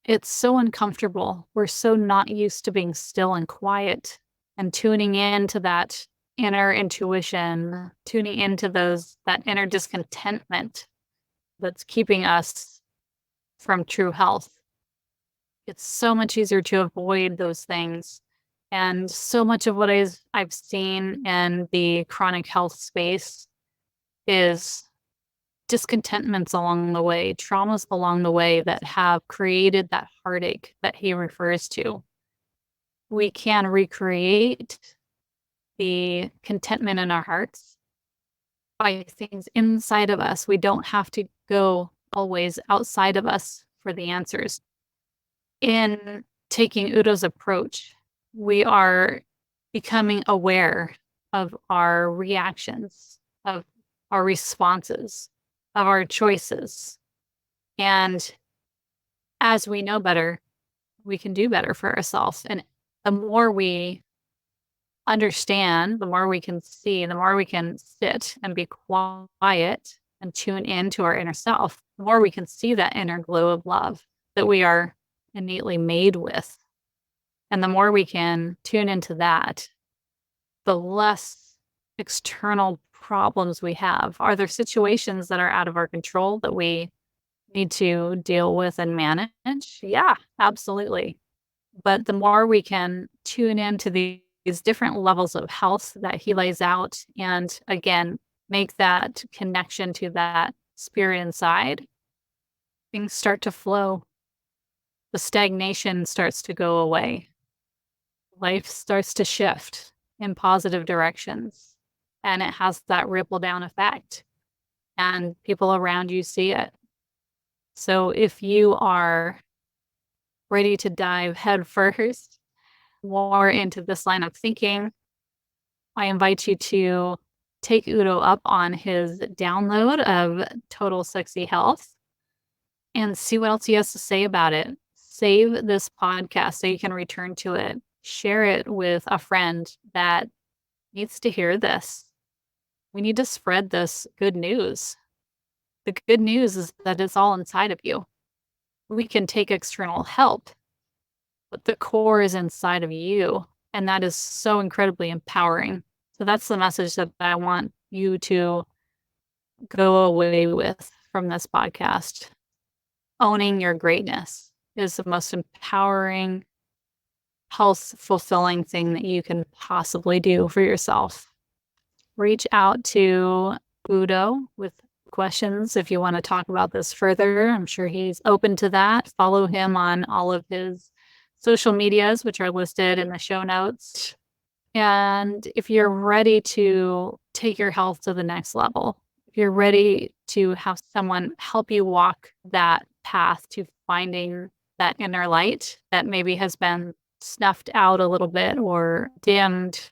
It's so uncomfortable. We're so not used to being still and quiet and tuning into that inner intuition, tuning into that inner discontentment that's keeping us from true health. It's so much easier to avoid those things. And so much of what I've seen in the chronic health space is discontentments along the way, traumas along the way that have created that heartache that he refers to. We can recreate the contentment in our hearts by things inside of us. We don't have to go always outside of us for the answers. In taking Udo's approach, we are becoming aware of our reactions, of our responses, of our choices. And as we know better, we can do better for ourselves. And the more we understand, the more we can see, the more we can sit and be quiet and tune into our inner self, the more we can see that inner glow of love that we are innately made with. And the more we can tune into that, the less external problems we have. Are there situations that are out of our control that we need to deal with and manage? Yeah, absolutely. But the more we can tune into these different levels of health that he lays out, and again, make that connection to that spirit inside, things start to flow. The stagnation starts to go away. life starts to shift in positive directions, and it has that ripple down effect, and people around you see it. So if you are ready to dive headfirst more into this line of thinking, I invite you to take Udo up on his download of Total Sexy Health and see what else he has to say about it. Save this podcast so you can return to it. Share it with a friend that needs to hear this. We need to spread this good news. The good news is that it's all inside of you. We can take external help, but the core is inside of you. And that is so incredibly empowering. So that's the message that I want you to go away with from this podcast. Owning your greatness is the most empowering, health fulfilling thing that you can possibly do for yourself. Reach out to Udo with questions if you want to talk about this further. I'm sure he's open to that. Follow him on all of his social medias, which are listed in the show notes. And if you're ready to take your health to the next level, if you're ready to have someone help you walk that path to finding that inner light that maybe has been snuffed out a little bit or dimmed,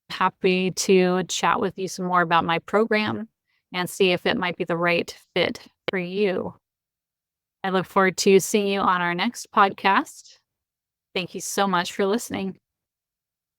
happy to chat with you some more about my program and see if it might be the right fit for you. I look forward to seeing you on our next podcast. Thank you so much for listening.